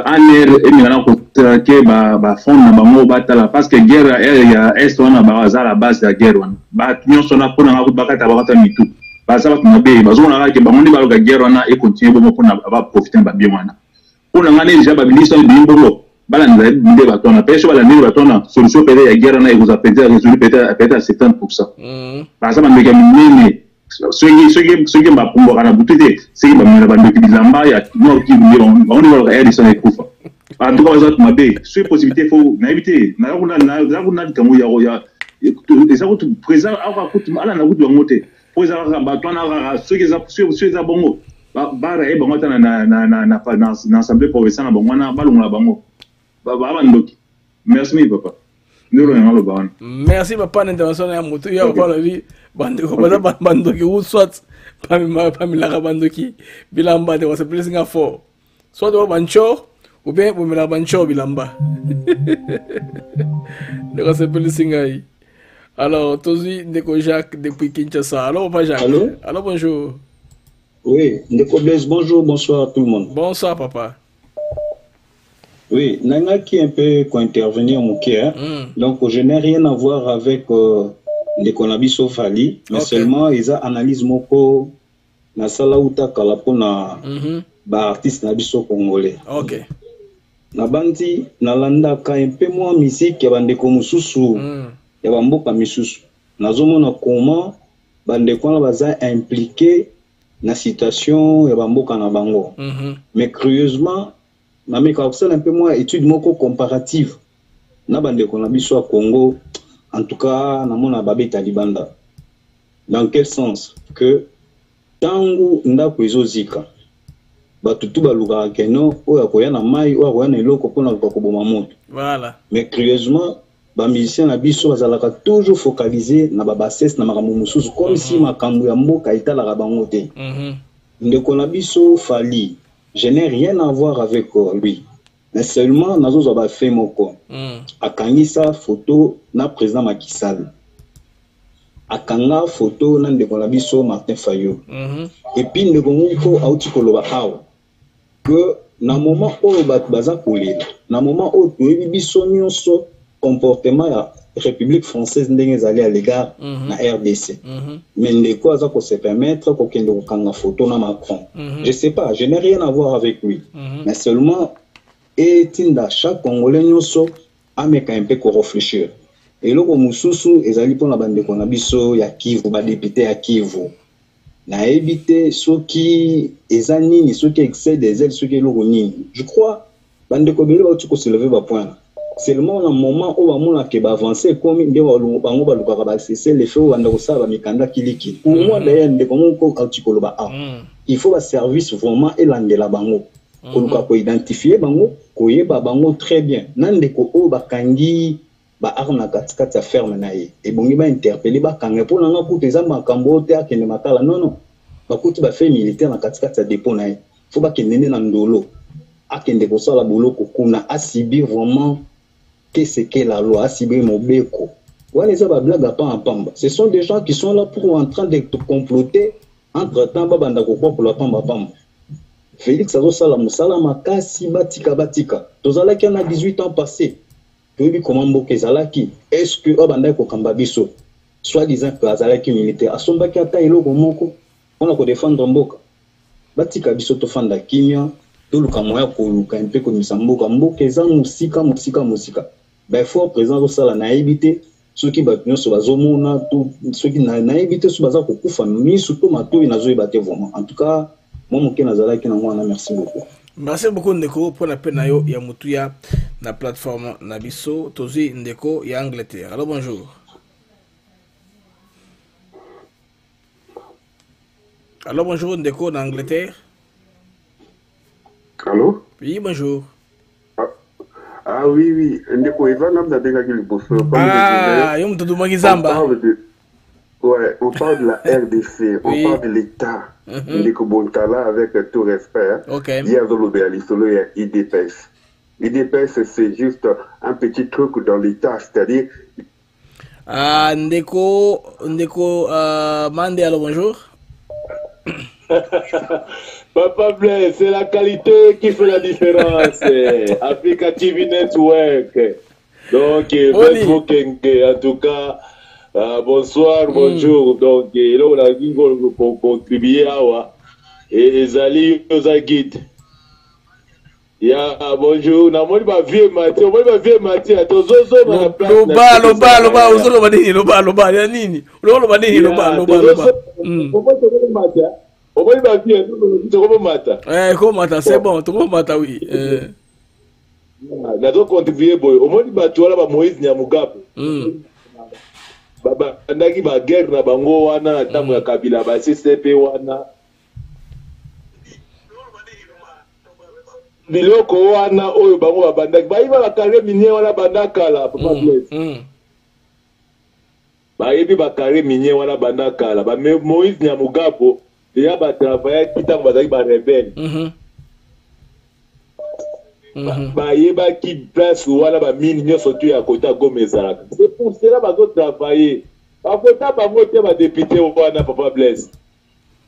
aner emina ko traquer ba fond na bango batala parce que guerre ya est wana baza la base de guerre wana. Ba nyonso na pona ngako bakata mitu. Baza ba mabe bazona ke bango ndi baloka guerre wana et continuer bon pona ba profiter ba bien wana. Pona ngane déjà ba ministre de bimbo bala ndé batona pêche bala ndé batona solution peut ya guerre na ekoza peut-être à 70%. Par exemple ndé minene soki ba pombo kana butete soki ba mena ba ndé bilamba ya nord ki ndé on ndé ba RDC na ekufa. En tout cas bazat mabe c'est possibilité faut na éviter na kuna kamo ya eza ko présent aka kutu ala na kutu ngote présent ba tona soki za bongo ba ra e bango ta na assemblée provinciale na bango na balonga bango. Merci papa.
Merci papa d'intervention ya moto ya kwa la vie bandeko bandoki ou soit pamila bandoki bilamba de was blessing a for soit de bancho ou bien pour mila bancho bilamba de was blessing ai. Alors tozi ndeko Jacques depuis Kinshasa. Alors papa Jacques.
Allô?
Alors bonjour.
Oui, ndeko Blaise, bonjour, bonsoir à tout le monde.
Bonsoir papa.
Oui, Nanga qui un peu intervenir mon cœur. Donc, je n'ai rien à voir avec les Konabiso Fali, mais seulement ils ont analysé moko na sala uta kalapona ba artiste nabiso congolais.
OK.
Na bandi na landa ka un peu moins musique ya bande ko mususu ya bamboka misusu. Nazomona comment bande ko na baza impliqué na situation ya bamboka na bango. Mais curieusement mais quand on un peu moins étude moko comparative na bande ko na biso à Congo, en tout cas na mona babé talibanda. Dans quel sens que tangu ndako ezozika batutu baluka keno oya koya na mai oya koya na eloko pona ko boma moto.
Voilà.
Mais curieusement ba musicien na biso bazalaka toujours focalisé na ba bassesse na makambo mususu comme si makambo ya mboka italaka bango te. Ndeko na biso Fali, je n'ai rien à voir avec lui. Mais seulement nazo ba fait moko. Akangisa photo na président Macky Sall. Akanga photo na ndeko na biso Martin Fayot. Et puis ndeko moko auti koloba awa que na moment où baza kolela na moment où toyebi biso nyonso comportement ya République française ndenge ezali à l'égard na RDC mais ndeko aza ko se permettre ko kende ko kanga photo na Macron je sais pas, je n'ai rien à voir avec lui mais seulement etinda chaque congolais nyonso ameka un peu ko réfléchir et loko mususu ezali pona bandeko na biso ya Kivu ba député ya Kivu na éviter soki ezani soki excès des ailes soki loko nini je crois bandeko bele ba tuko se lever ba point seulement un moment où on ke ba avancer comme nde bango ba luka ba cesser les feux wanda ko sala mikanda kiliki pour moi d'ailleurs ndeko moko autikolo ba il faut un service vraiment elandela bango ko luka ko identifier bango ko yeba bango très bien nandeko o bakangi ba arna katikati ya ferme na ye et bongi ba interpeller ba kanga pour nanga kutu eza makambo te akende makala non ba kutu ba fait militaire na katikati ya dépôt na ye faut ba kenene na ndolo akende ko sala boloko kuna asibi vraiment qu'est-ce que la loi asibi mobeko wala eza ba blague pa en pamba ce sont des gens qui sont là pour en train de comploter entre temps ba banda ko pour la pamba pamba Félix azo sala musala makasi batika tozalaki na 18 ans passé. Comment mboka ezalaki est-ce que abanda ko kamba biso soit disant que azalaki militaire asombaki ata eloko moko on a ko défendre mboka batika biso to fanda kimia to luka moya ko luka mpe ko misamboka mboka eza musika ba fort présent sala na ebité soki ba nyonso bazomona to soki na ebité so baza ko kufa misu to mato inazo ebate vraiment en tout cas moi moke nazalaki na mwana merci beaucoup.
Merci beaucoup Ndeko pour la peine ya mutuya na plateforme Nabiso Tozi Ndeko ya Angleterre. Alors bonjour. Alors bonjour Ndeko en Angleterre.
Allô?
Oui, bonjour.
Ah oui, Ndeko Ivan n'a pas de bosso.
Ah, yom to dumagizamba.
Ouais, on parle de la RDC, on parle de l'État. Ndeko Bontala avec tout respect.
Okay.
Il y a IDPS. IDPS, c'est juste un petit truc dans l'État, c'est-à-dire...
Ndeko, Mande, alors bonjour.
Papa Blaise, c'est la qualité qui fait la différence. Africa TV Network. Donc, en tout cas, bonsoir, bonjour. Donc, là, on a dit qu'on contribuer à et Zali nous a guide. Ya bonjour, na moni ba vieux Mathieu, tozozo na place.
Loba, uzolo badini, loba, ya nini? Loba badini, loba.
Omoni ba vieux, toko mata.
Ko mata, c'est bon, toko mata oui.
Na to contribuer boy. Omoni ba tuala ba Moïse Nyamugabo. Baba ndaki ba guerre na bango wana na tamu ya Kabila ba CCP wana. Biloko wana oyo bango babandaki bayiba bakare minier wana bandakala Papa Blaise. Bayibi bakare minier wana bandakala ba Moïse Nyamugabo ya ba travailler kitango bazaki ba rebelle. Bayiba ki place wana ba mine nyonso tu ya kota Goma ezalaka. C'est pour cela bazo travailler. Bakota bango te ba député wana Papa Blaise.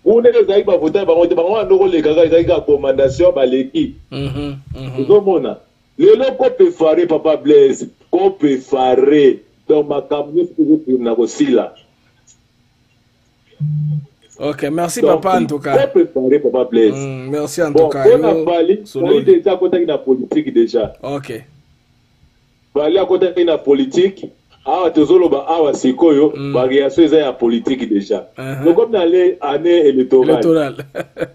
On est les ba voter bango te bango ndoko le gaga ezalika commandation ba l'équipe. Zomona. Le loko peut faire Papa Blaise, qu'on peut faire dans ma campagne pour na kosila.
Ok, merci papa en tout cas.
On peut faire Papa Blaise.
Merci en tout cas.
On a parlé déjà côté na politique déjà.
Ok.
Parler à côté na politique. Ah, tozoloba awa sikoyo variation eza ya politique déjà. Donc comme dans les années électorales.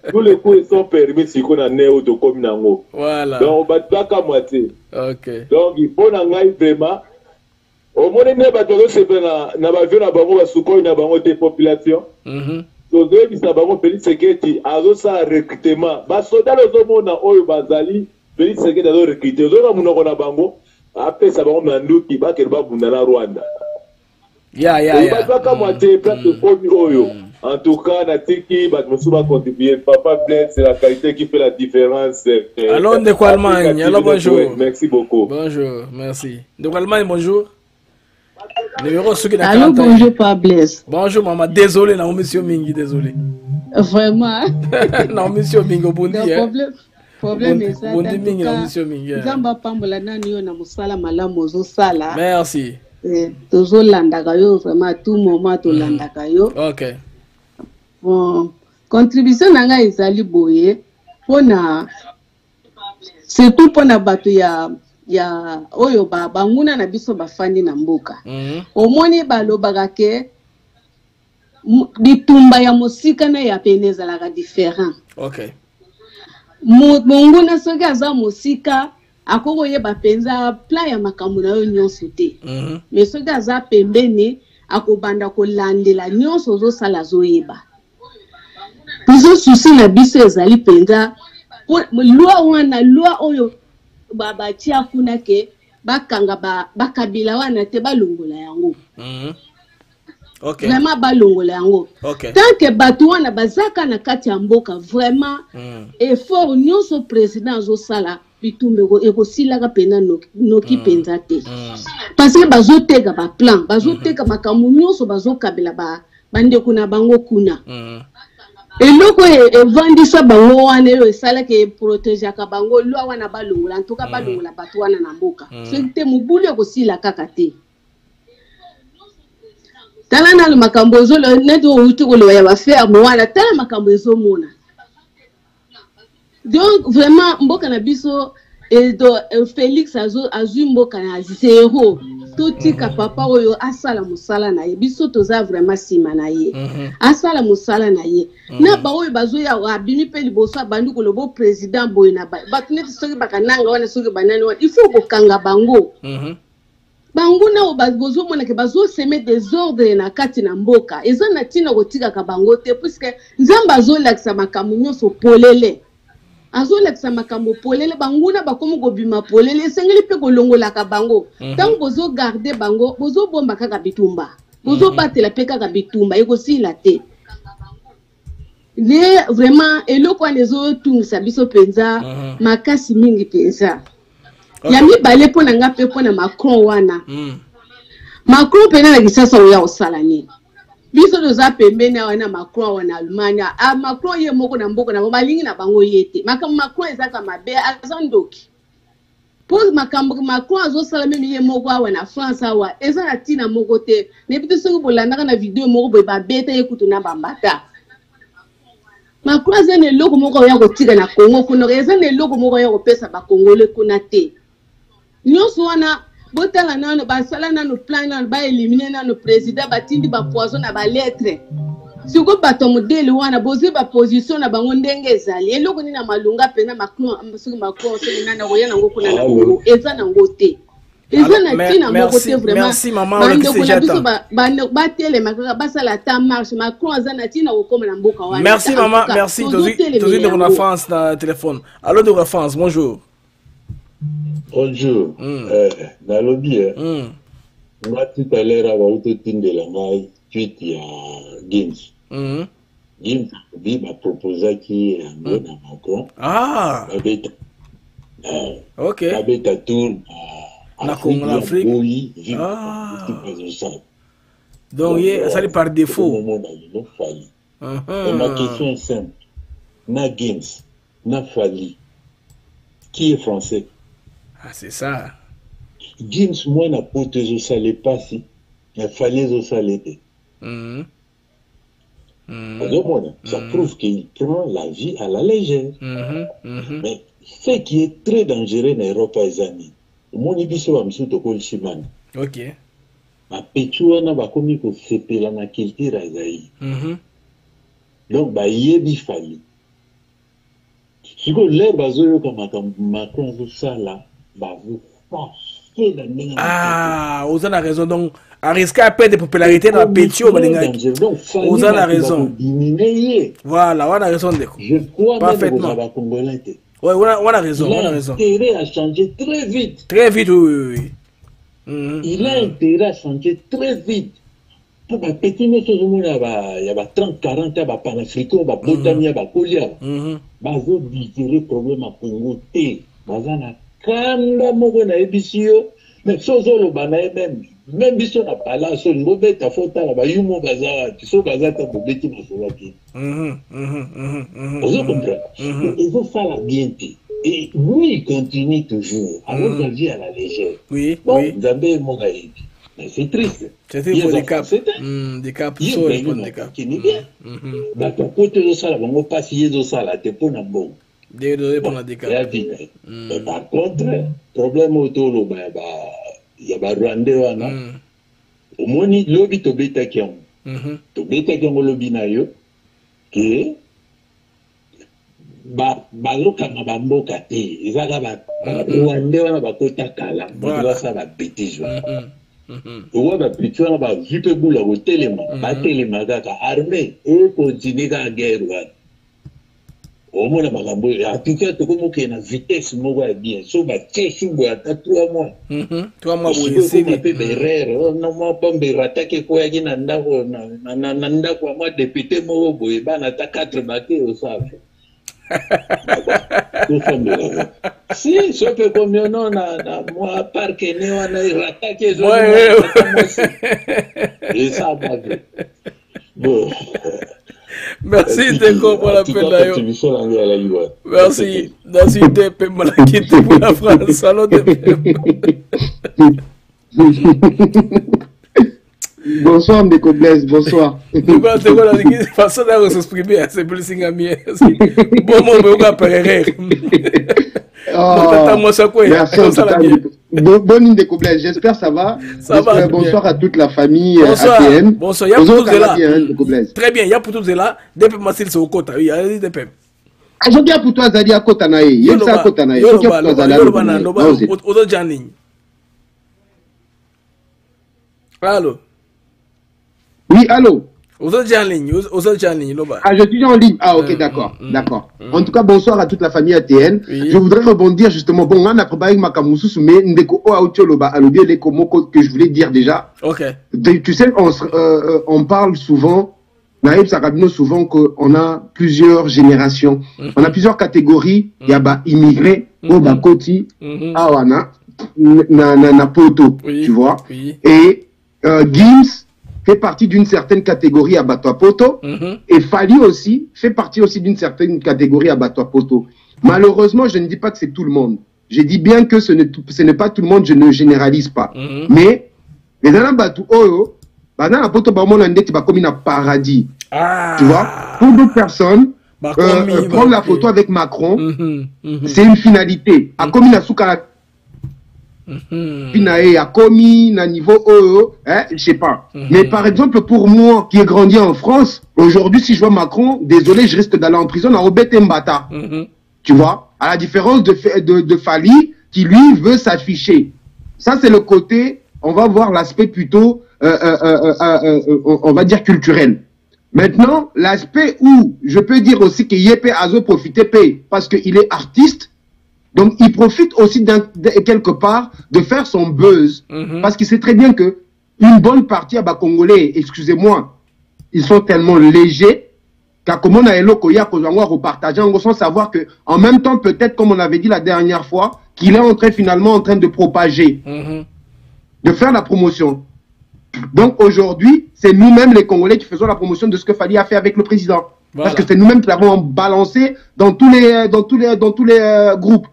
Tous les coups sont permis siko na néo de comme nango.
Voilà.
Donc bataka moitié.
OK.
Donc il faut na ngai vraiment au moins ne ba tozo se na ba vieux na bango ba sikoyo na bango te population. Donc bisa bango Félix Seketi azo sa recrutement. Ba soda lozo mona oyo bazali Félix Seketi azo recruter. Ozo na munoko na bango. Après ça va on a nous qui va qu'elle bunda la Rwanda. En tout cas, Natiki va nous contribuer. Papa Blaise, c'est la qualité qui fait la différence.
Alors de quoi Allemagne? Alors bonjour.
Merci beaucoup.
Bonjour, merci. De quoi Allemagne? Bonjour.
Allô, bonjour Papa Blaise.
Bonjour maman, désolé non monsieur Mingi, désolé.
Vraiment.
Non monsieur Mingi au bon dia.
Problème est ça. Zamba pambola nani yo na musala malamu ozo sala.
Merci.
Tozo landaka yo vraiment tout moment to landaka yo.
OK.
Bon, contribution nanga ezali boye pona surtout pona bato ya oyo banguna na biso bafandi na mboka. Omoni balobaka ke bitumba ya mosika na ya peneza la différent.
OK.
Monguna soki aza mosika akoko yeba penza plan ya makambo na yo nyonso te. Mais soki aza pembeni akobanda kolandela nyonso ozosala zoyeba. Biso susi na biso ezali penza loi oyo babatia kuna ke bakanga bakabila wana te balongola yango.
OK.
Vraiment balongola yango.
OK.
Tant que bato wana bazaka na kati ya mboka vraiment effort nyonso président zo sala bitumbe ekosilaka pena noki penza te. Parce que bazoteka ba plan, bazoteka makambo nyonso bazokabela bande kuna bango kuna. Eloko evandisa bango wana yo esala ke protéger ka bango lwa wana balongola en tout cas balongola bato wana na mboka. C'était mubulu ekosila kaka te. Tala na makambo zolo neto utukolo ya baferme wana tala makambo ezomona. Donc vraiment mboka na biso Félix azu mboka na zéro totika papa oyo asala musala na ye biso toza vraiment sima na ye asala musala na ye na ba oyo bazo ya abimi pe liboso bandu ko lobo président boy na ba batuneti soki bakananga wana soki banani wana il faut kokanga bango banguna obazo mona ke bazo semer des ordres na kati na mboka eza na tina kotika ka bango te puisque nzamba azolakisa makambo nyonso polele azolakisa makambo polele banguna bakomo kobima polele esengeli pe kolongola ka bango tant bozo garder bango bozo bomba kaka bitumba bozo batela pe kaka bitumba ekosila te ne vraiment eloko anezo tungisa biso penza makasi mingi penza. Ya mibale po na nga pe po na Macron wana. Macron pena na kisasa oya osala ni. Biso doza pembeni wana Macron wana Allemagne. Macron ye moko na mboka na balingi na bango yete. Macron ezaka mabe azandoki. Pour Macron azosala meme ye moko wana France awa eza na tina moko te. Ne biso soki bolanda na video moko boy ba beta ekutu na bambata. Macron zene loko moko ya kotika na Congo kuna zene loko moko ya kopesa ba Congolais kuna te. Nyonso wana botala nano basala nano plan nano ba éliminer nano président batindi ba poison na ba lettre. Siko bato modele wana bozi ba position na bango ndenge ezali. Eloko ni na malunga pena Macron soki soki nana koya nango kuna na Congo eza nango te. Eza na tina moko te vraiment.
Merci maman Alexis
Biso ba tele makaka basala ta marche Macron aza na tina kokoma na mboka wana.
Merci maman, merci tozi de la France na téléphone. Allô de la France, bonjour.
Bonjour. Dans le bien. Moi, tout à l'heure, avant de tindre la maille, tweet il y a Gims. Gims, il m'a proposé qui est un bon à Macron.
Ah. Ok.
Avec ta tourne
à Afrique.
Oui,
donc, ça est par défaut.
Ma question est simple. Na Gims, na Fali. Qui est français?
Ah, c'est ça.
Gims, moi, n'a pas de salé pas si. Il fallait de salé. Ça prouve qu'il prend la vie à la légère. Mais ce qui est très dangereux en Europe, les amis, mon ibiso va me soutenir au Chiman.
Ok.
Ma pétuana va commis pour séparer la culture à Zaï. Donc, bah, il fallait. Si vous l'avez basé comme Macron, tout ça là, bah, vous forcez la main.
Ah, vous avez raison. Donc, à risquer à perdre de popularité dans la pétition, vous avez raison. Voilà, on a raison.
Je crois parfaitement.
Oui, on a raison. On a raison.
L'intérêt a changé très vite.
Très vite, oui.
Il a intérêt à changer très vite. Pour les petits choses, il y a 30, 40 ans, il y a panafricain, il y a botanier, il y a colia. Il y a des problèmes à Congo. Il y a kanda moko na ebisio mais sozo lo bana même biso na pala so ngobe ta fota la bayumo baza so baza ta bobeti na solaki ozo comprendre ils vont faire la bienté
Et lui, il continue toujours. Alors, on vit à la légère.
Oui,
bon,
oui.
Zambé, mais c'est triste.
C'était pour des caps. Des caps,
il y a des caps. Qui n'est bien. Mais pour côté de ça, on va passer de ça, là, t'es pas un bon. Mais par contre, problème autour, il y a des Rwandais, au moins, il y a des Tobeta qui ont. Tobeta qui ont le binayo, que baloka mabamboka te ezaka Rwandais wana bakota kala ça va bêtise owa bapiti wana bazwi mpe bula kotelema batelema kaka armée ekontinue kaka guerre wana omona makambo atuka tokomoke na vitesse moko ya bien so batie subo ata 3 mois
3 mois boyeseli
mpe berere nomwa bombero atake koyaki na ndako na ndako ya mwa député moko boye bana ata 4 bake osala si so peut combien non na moi parc né on a rattaqué et ça va bon
merci Deko pour l'appel là. Merci Depe Malakite pour la France. Allô Depe.
Bonsoir Ndeko Blaise, bonsoir.
C'est quoi la façon de s'exprimer, c'est plus singamie. Bon moment on va perrer.
Bonne Ndeko Blaise, j'espère ça va.
Ça va.
Bonsoir à toute la famille
ATN. Bonsoir, il y a pour tous
là.
Très bien, il y a pour tous là. Depe Massil c'est au côté, oui, allez Depe.
Je dis pour toi Zali à Kotanaï. Il y a Kotanaï. Je dis pour toi Zali.
Odo Janing. Allô.
Oui, allô.
Vous êtes en ligne,
Ah, je suis en ligne. Ah, ok, d'accord, d'accord. En tout cas, bonsoir à toute la famille ATN. Oui. Je voudrais rebondir justement. Bon, on a préparé Makamousous, mais Ndeko Oautioloba, Alobi Leko que je voulais dire déjà.
Ok.
Tu sais, on parle souvent, Naïb Sarabino, souvent qu'on a plusieurs générations. On a plusieurs catégories. Il y a immigrés, Oba Koti, Awana, na Poto, tu vois. Et Gims fait partie d'une certaine catégorie à Batoapoto et Fali aussi fait partie aussi d'une certaine catégorie à Batoapoto. Malheureusement, je ne dis pas que c'est tout le monde. Je dis bien que ce n'est pas tout le monde, je ne généralise pas. Mais les gens Batou Oyo, Banana Poto Bamon Ndeti Bakomi na paradis. Tu vois, pour d'autres personnes, prendre la photo avec Macron, c'est une finalité. A Komi na Soukala Pinae a commis na niveau je sais pas. Mais par exemple, pour moi qui ai grandi en France, aujourd'hui, si je vois Macron, désolé, je risque d'aller en prison à Obet Mbata. Tu vois, à la différence de Fali, qui lui veut s'afficher. Ça, c'est le côté, on va voir l'aspect plutôt, on va dire culturel. Maintenant, l'aspect où je peux dire aussi que Yepé Azo profite parce qu'il est artiste. Donc, il profite aussi quelque part de faire son buzz. Parce qu'il sait très bien que une bonne partie à Congolais, excusez-moi, ils sont tellement légers qu'à comme on a repartager sans savoir que, en même temps, peut-être, comme on avait dit la dernière fois, qu'il est finalement en train de propager, de faire la promotion. Donc, aujourd'hui, c'est nous-mêmes, les Congolais, qui faisons la promotion de ce que Fali a fait avec le président. Voilà. Parce que c'est nous-mêmes qui l'avons balancé dans tous les groupes.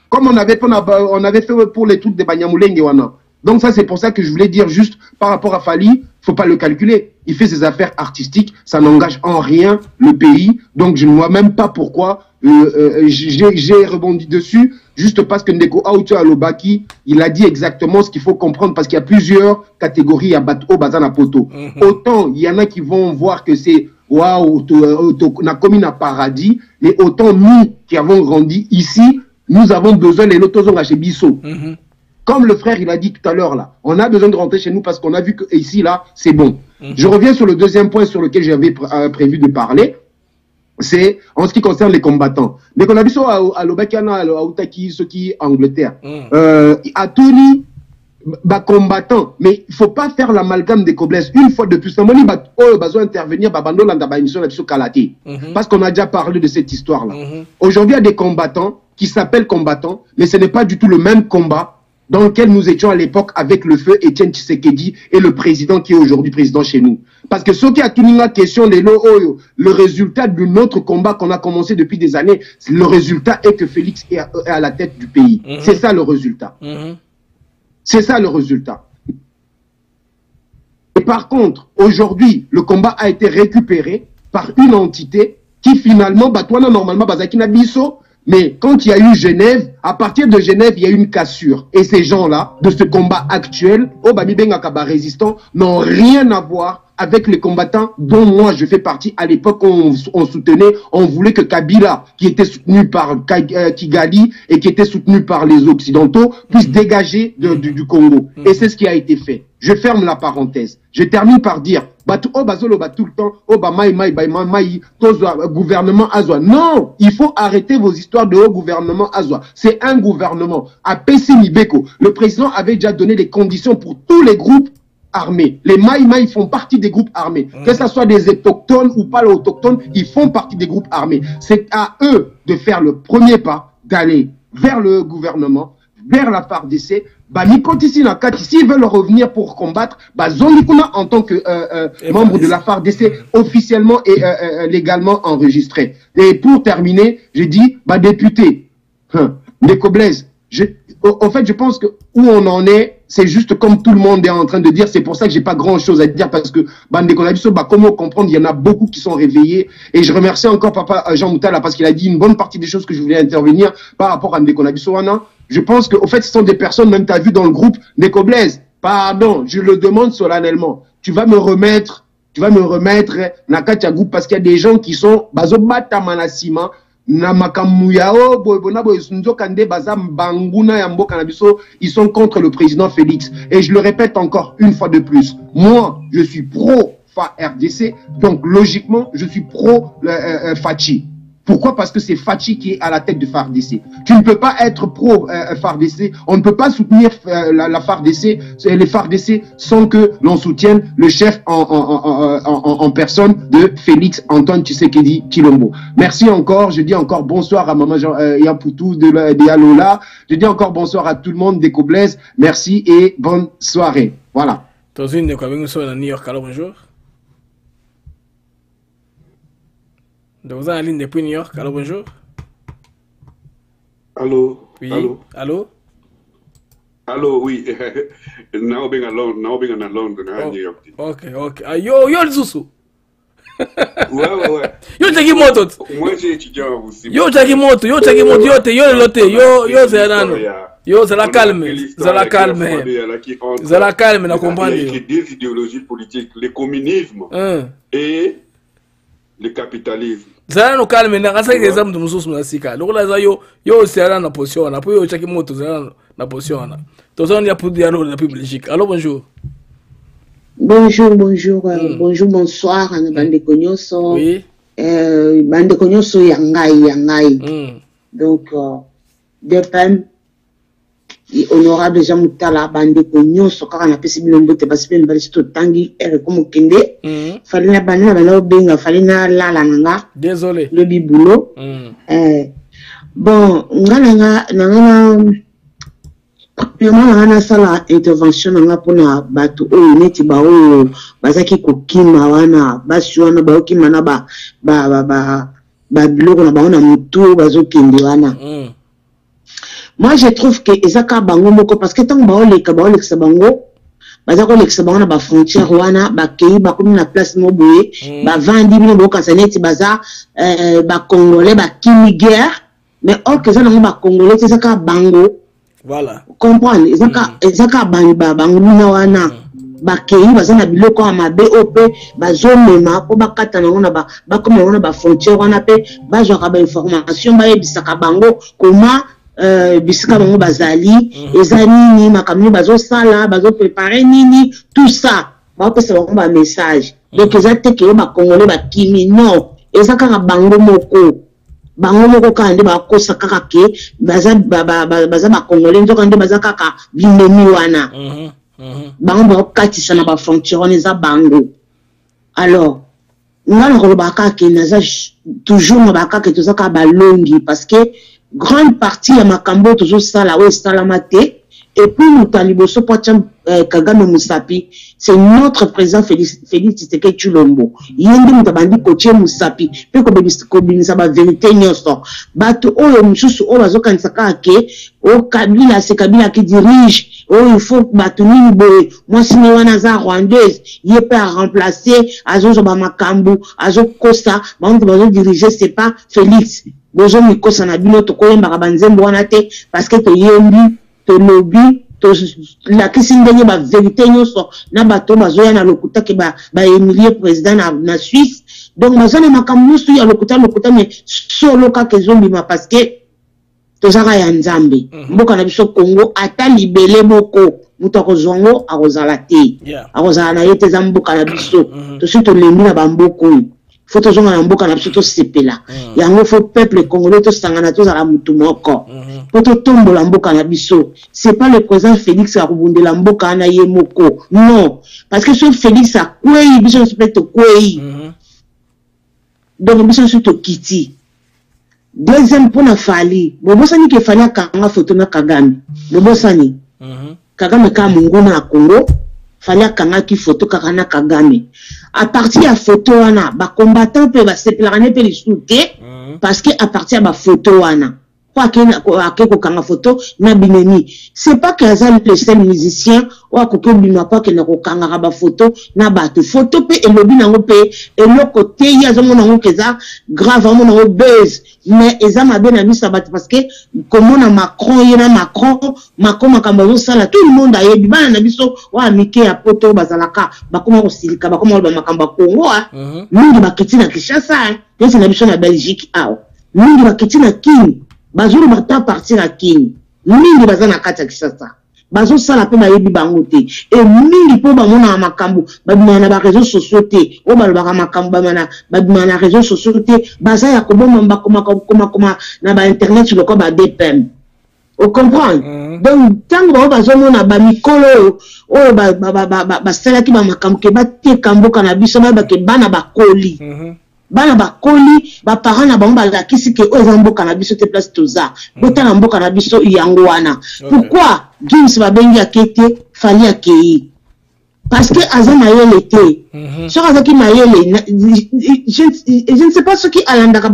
Comme on avait fait pour les trucs de Banyamulenge Wana. Donc ça, c'est pour ça que je voulais dire juste par rapport à Fali, faut pas le calculer. Il fait ses affaires artistiques, ça n'engage en rien le pays. Donc je ne vois même pas pourquoi j'ai rebondi dessus, juste parce que Ndeko Aoucho Alobaki, il a dit exactement ce qu'il faut comprendre, parce qu'il y a plusieurs catégories à Bato Bazana Poto. Autant il y en a qui vont voir que c'est waouh, on a commis un paradis, et autant nous qui avons grandi ici, nous avons besoin de l'autozones chez Bissot. Comme le frère, il a dit tout à l'heure, là, on a besoin de rentrer chez nous parce qu'on a vu que ici, là, c'est bon. Je reviens sur le deuxième point sur lequel j'avais prévu de parler. C'est en ce qui concerne les combattants. Mais qu'on a vu ça à l'Obakana, à Outaki, ceux qui Angleterre. À Tony, combattant. Mais il ne faut pas faire l'amalgame des Koblès. Une fois de plus, on a besoin d'intervenir dans la émission de Kalaté. Parce qu'on a déjà parlé de cette histoire-là. Aujourd'hui, il y a des combattants qui s'appellent combattants, mais ce n'est pas du tout le même combat dans lequel nous étions à l'époque avec le feu Étienne Tshisekedi et le président qui est aujourd'hui président chez nous. Parce que ce qui a tout la question, le résultat de notre combat qu'on a commencé depuis des années, le résultat est que Félix est à la tête du pays. C'est ça le résultat. C'est ça le résultat. Et par contre, aujourd'hui, le combat a été récupéré par une entité qui finalement, normalement, mais quand il y a eu Genève, à partir de Genève, il y a eu une cassure. Et ces gens-là, de ce combat actuel, résistants, n'ont rien à voir avec les combattants dont moi je fais partie. À l'époque, on soutenait, on voulait que Kabila, qui était soutenu par Kigali et qui était soutenu par les Occidentaux, puisse dégager du Congo. Et c'est ce qui a été fait. Je ferme la parenthèse. Je termine par dire, tout le temps, gouvernement Azwa. Non, il faut arrêter vos histoires de haut gouvernement Azwa. C'est un gouvernement. À PC Nibeko, le président avait déjà donné les conditions pour tous les groupes armés. Les Maïmaï font partie des groupes armés. Que ce soit des autochtones ou pas les autochtones, ils font partie des groupes armés. C'est à eux de faire le premier pas, d'aller vers le gouvernement, vers la FARDC. S'ils veulent revenir pour combattre, en tant que membre de la FARDC officiellement et légalement enregistré. Et pour terminer, je dis, député, Ndeko Blaise, en fait, je pense que où on en est, c'est juste comme tout le monde est en train de dire. C'est pour ça que j'ai pas grand chose à dire parce que comment comprendre, il y en a beaucoup qui sont réveillés. Et je remercie encore papa Jean Moutala parce qu'il a dit une bonne partie des choses que je voulais intervenir par rapport à Ndeko Nabisoana. Je pense que, au fait, ce sont des personnes, même tu as vu dans le groupe Ndeko Blaise. Pardon, je le demande solennellement. Tu vas me remettre Nakatia Group parce qu'il y a des gens qui sont Bazobata Manasima. Ils sont contre le président Félix. Et je le répète encore une fois de plus. Moi, je suis pro FARDC, donc logiquement, je suis pro Fachi. Pourquoi? Parce que c'est Fachi qui est à la tête de FARDC. Tu ne peux pas être pro FARDC. On ne peut pas soutenir la FARDC, les FARDC, sans que l'on soutienne le chef en personne de Félix Antoine Tshisekedi Tshilombo. Merci encore. Je dis encore bonsoir à Maman Yampoutou de Yalola. Je dis encore bonsoir à tout le monde Ndeko Blaise. Merci et bonne soirée. Voilà. Bonjour. Donc vous avez en ligne depuis New York. Allô, bonjour.
Allô.
Oui.
Allô. Allô, oui. Now being alone, New York.
Ok. Yo, Zusu.
Ouais.
Yo, Tagi Moto.
Moi, j'ai étudiant aussi.
Yo, Tagi Moto, yo, c'est Nano. Yo, c'est la calme. Na comprendre.
Il y a deux idéologies politiques, le communisme et le capitalisme.
Zala no calme na kasa ke exam mususu na sika. Lokola za yo sera na position na po yo chaki moto zala na position na. To zone ya pour dialogue na Belgique. Allô, bonjour.
Bonjour, bonsoir na bande konyoso.
Oui.
Bande konyoso yangai. Donc depend honorable Jean Moutala bande konyoso kaka na pesi bilombo te parce que le balisto tangi comme kende. Falina bana benga falina lala nanga.
Désolé.
Le biboulot. Bon, nanga premièrement sala intervention nanga pona batu o neti ba o bazaki kokima wana basi wana ba okima na ba biloko na ba ona mutu bazokende wana. Moi je trouve que ezaka bango moko parce que tant ba oleka bango bazako lekisa bango na ba frontière wana ba kei ba komi na place moboye ba vandi bino boka saneti baza ba congolais ba kimi guerre mais or que ça na ba congolais ezaka bango.
Voilà.
Comprendre ezaka bango na wana ba kei baza na biloko ya mabe ope bazomema po bakata nango na ba komi na ba frontière wana pe bazwaka ba information ba yebisaka bango comment bisika bango bazali eza nini makambo bazo sala bazo préparer nini tout ça ba pesa bango ba message donc eza te ke ba congolais ba kimi non eza kaka bango moko kande ba kosa kaka ke baza ba congolais nzoka nde baza kaka bindemi wana bango ba katisa na ba frontière eza bango. Alors ngala ko ba kaka naza toujours na ba kaka tozaka ba longi parce que grande partie ya makambo toujours sala o salamate Et puis, nous taliboso pocham Kagame Moussapi, c'est notre président Félix Tshisekedi Tshilombo. Yendi mutabandi coaché Moussapi, pe ko bimisa ba vérité nyonso. Bato oyo mususu o bazokanisa ke o Kabila, c'est Kabila qui dirige. Oh, il faut bato nini boye. Moi sini wana za rwandaise, yé peut remplacer azo ba makambu, azo kosa, ba on bazo diriger, c'est pas Félix. Bozo mikosa na bino to koyemba banzembo wana te parce que to yembi to lobby to la kisi ndenge ba vérité nyonso na bato bazoya na lokuta ke ba émilie président na Suisse. Donc bazana makambu su ya lokuta mais solo ka ke zombima parce que to zaka ya nzambe mboka na biso Congo ata libele moko muto akozongo akozala te akozala na yete za mboka na biso to surtout lembi na bamboko faut toujours en mboka na biso to sepela yango faut peuple congolais to sangana to zala mutu moko po to tombola mboka na biso. C'est pas le président Félix a kubundela mboka na ye moko, non, parce que ce Félix a kwei biso specte kwei donc biso to kiti. Deuxième point na Fali bobosani ke Fali akanga photo na Kagame bobosani Kagame ka mungu na Congo Fali akanga ki photo kaka na Kagame. À partir de la photo wana ba combattant pe ba sepelane pe lisouté parce que à partir de la photo wana quoi que kanga photo na bineni, c'est pas que Azal le seul musicien ou à côté bima pas que na kanga ba photo na ba photo pe elobi nango pe et le côté il y a zomo nango keza grave nango nango buzz mais ezama ben ami ça parce que comment na Macron yena Macron makambo sala tout le monde a yebi bana na biso wa mike ya poto bazalaka bakoma kosilika bakoma ba makambo Congo mingi bakiti na Kinshasa pesa na biso na Belgique aw mingi bakiti na Kini bazuru bata partir à Kini mingi bazana kata Kinshasa bazo sala pe bayebi bango te et mingi po bamona makambo babima na ba réseaux sociaux te o balobaka makambo babima na réseaux sociaux te baza ya koboma koma na ba internet sur le ko ba DPM. On comprend. Donc tango bazomona ba mikolo o ba sala ki ba makambo ke ba te kamboka na biso ba ke bana ba koli bana ba koli ba parents na bango la kisi ke o zamboka na biso te place toza bota na mboka na biso yango wana. Pourquoi Gims ba bengi akete Fali akei parce que azama yele te so azaki mayele je ne sais pas ce qui alandaka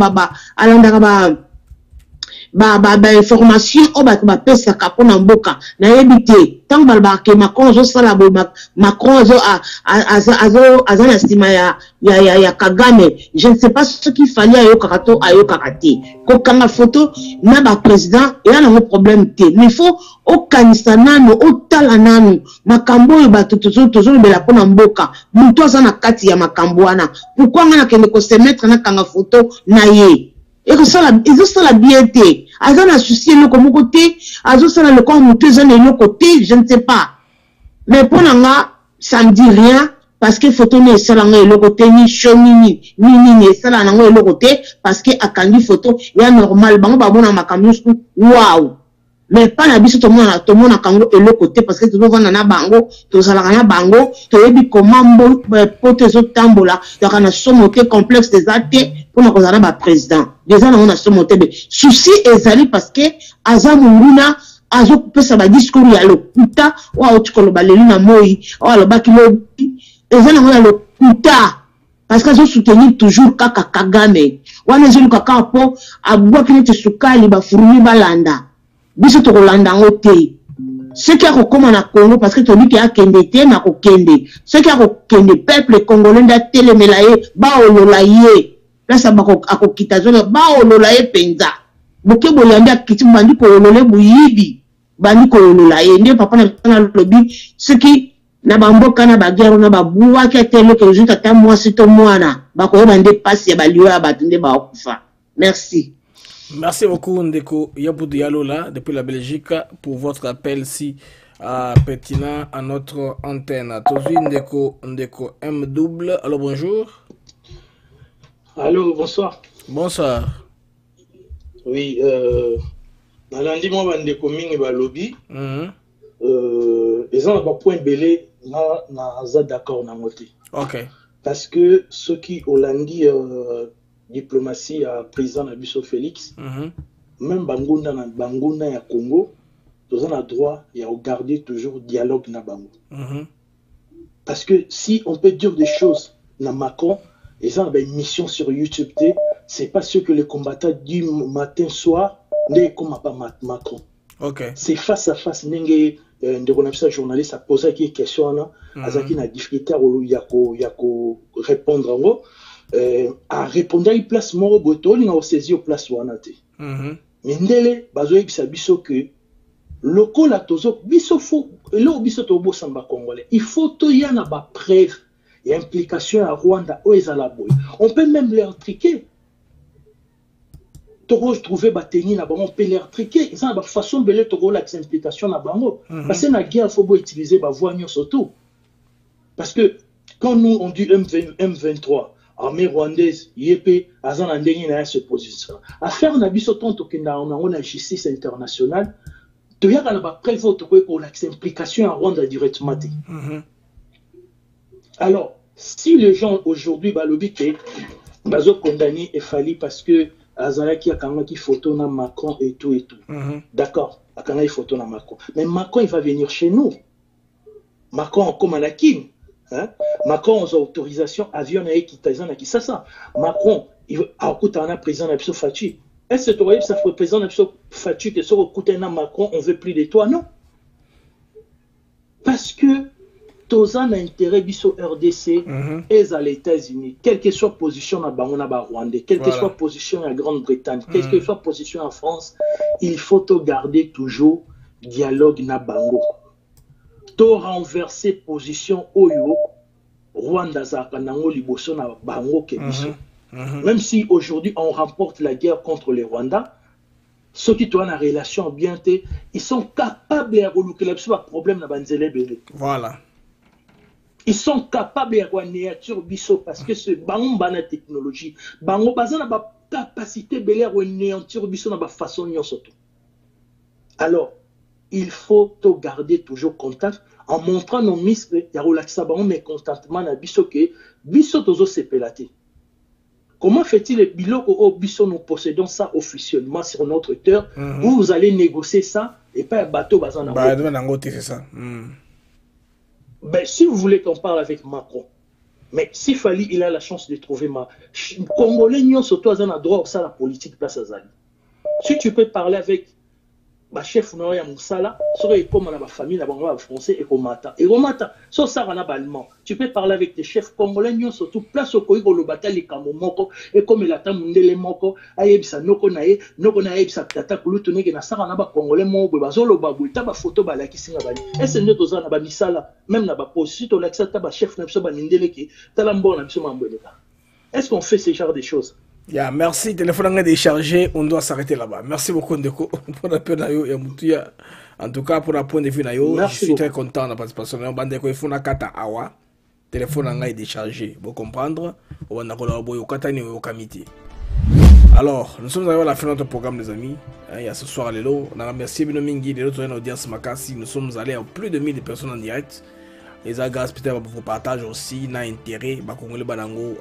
ba information o ba pesa ka pona mboka na yebite tant balba ke Macron zo sala bo Macron zo azana stima ya Kagame. Je ne sais pas ce qu'il fallait ayo karaté ko kanga photo na ba président et là no problème te mais il faut o kanisa nano o tala nano makambo ba tozo bela pona mboka muto azana kati ya makambo wana pourquoi ngana kende ko se mettre na kanga photo na ye. Et que ça la bien été. Azan a soucié le comme côté, Azan ça le corps mutueux le côté, je ne sais pas. Mais pour l'anga, ça me dit rien parce que photo ne ça le côté ni show ni ça là le côté parce que à quand photo il y a normal bango ba bona makambo waouh. Mais pas la biso tout le monde a kango et le côté parce que tout le monde na bango to sala na bango to yebi comment pote zo tambola donc on a surmonté complexe des athées pour na kozana ba président déjà on a surmonté be souci ezali parce que azamunguna azo pesa ba discours ya lokuta wa otikolo baleli na moi wa lobaki lo ezana on a lokuta parce que azo soutenir toujours kaka Kagame wana zelu kaka po abwa kinete sukali ba furumi balanda biso to kolanda ngote ce qui a recommandé na Congo parce que toni ki a kende te na ko kende ce qui a kende peuple congolais nda telemelaye ba olola ye là ça ba ko akokita zona ba olola ye penza boke boyandi akiti bandi ko olole buyibi bandi ko olola ye ndio papa na lobby ce qui na bamboka na bagero na babuwa ki atelo ke juste ata mwasi to mwana ba ko bande passe ya baliwa batunde ba okufa. Merci.
Merci beaucoup Ndeko Yaboudou Yalola depuis la Belgique pour votre appel si pertinent à notre antenne. Tozi Ndeko M double. Alors bonjour.
Allô, bonsoir.
Bonsoir.
Oui, dans lundi moi Ndeko mingi ba lobby. Les gens pas point belé na za d'accord na moté.
OK.
Parce que ceux qui Hollandi diplomatie à président Nabiso Félix, même Bangunda ya Congo, nous avons le droit de garder toujours dialogue na bango. Parce que si on peut dire des choses na Macron, et ça, une mission sur YouTube, c'est pas ce que les combattants du matin soir, n'est comme pas Macron. C'est face à face, un journaliste a posé une question, Azaki na difficulté à répondre, à répondre à une place moro boto, il a saisi au place wanate. Mais ndele, bazoe biso que loko la tozo biso fo, lo biso tobo samba congolais. Il faut to yana ba preuve et implication à Rwanda ou Ezalaboy. On peut même les triquer. Toro trouver bateni na bango, on peut les triquer. Ça ba façon belé toro la implication na bango. Parce que na guerre faut utiliser ba voix surtout. Parce que quand nous on dit M23 armée rwandaise, YP, Azan Andeni na se position. Affaire na biso tonto que on a justice internationale. Tu y a la preuve pour l'implication à Rwanda directement. Alors, si les gens aujourd'hui balobité, bazo condamné et fallu parce que Azalaki a quand même photo na Macron et tout et tout. D'accord, a quand même photo na Macron. Mais Macron il va venir chez nous. Macron comme à la Kim. Hein? Macron aux autorisations avion et qui ça. Macron il a écouté un président d'Abso Fachi. Est-ce que tu vois ça fait président d'Abso Fachi que sur écouter un Macron on veut plus de toi non? Parce que Tozan a intérêt biso RDC et à les États-Unis, quelle que soit position à Rwanda, quelle que soit position à Grande-Bretagne, quelle que soit position en France, il faut garder toujours dialogue na bango. To renverser position oyo Rwanda za kanango liboso na bango ke biso. Même si aujourd'hui on remporte la guerre contre les Rwandais, ceux qui ont une relation bien, ils sont capables de relouquer le problème na banzele belé.
Voilà.
Ils sont capables de renéature biso parce que ce bango bana technologie, bango bazana ba capacité belé renéature biso na ba façon nyosoto. Alors, il faut garder toujours contact en montrant nos muscles, ya relaxa bango mais contentement na biso que biso tozo sepelate. Comment fait-il le biloko au biso nous possédons ça officiellement sur notre terre où vous allez négocier ça et pas un bateau bazana.
Bah c'est ça.
Ben, si vous voulez qu'on parle avec Macron, mais s'il fallait, il a la chance de trouver Congolais, surtout, à un droit ça la politique place à Zali. Si tu peux parler avec ma chef Noya Moussala, serait comme ma famille, la français et Romata. Et Romata, ça, ça va allemand. Tu peux parler avec tes chefs congolais, surtout place au Koïgo, le bataille Kamomoko, et comme il attend Mundele Moko, Ayebsa Noko Nae, Noko Nae, sa tata, Kouloutoné, et Nasaranaba Congolais, Moko, Bazolo Babou, Taba photo Balaki Singabani. Et c'est nous dans un Misala, même là-bas, pour si tu as Taba chef Nepsoba Nindeleki, Talambo Napsoma Mboneka. Est-ce qu'on fait ce genre de choses?
Yeah, merci. Téléphone est déchargé. On doit s'arrêter là-bas. Merci beaucoup, Ndeko, pour la peine. En tout cas, pour la point de vue, je suis très content de la participation. Bandeko, il faut na kata awa. Téléphone est déchargé. Vous comprendre? On a alors, nous sommes arrivés à la fin de notre programme, les amis. Il y a ce soir, Lélo. On a remercié Binomingi, les autres audience Makassi. Nous sommes allés à plus de 1000 personnes en direct. Les agas peut-être pour partage aussi n'a intérêt Congolais Balango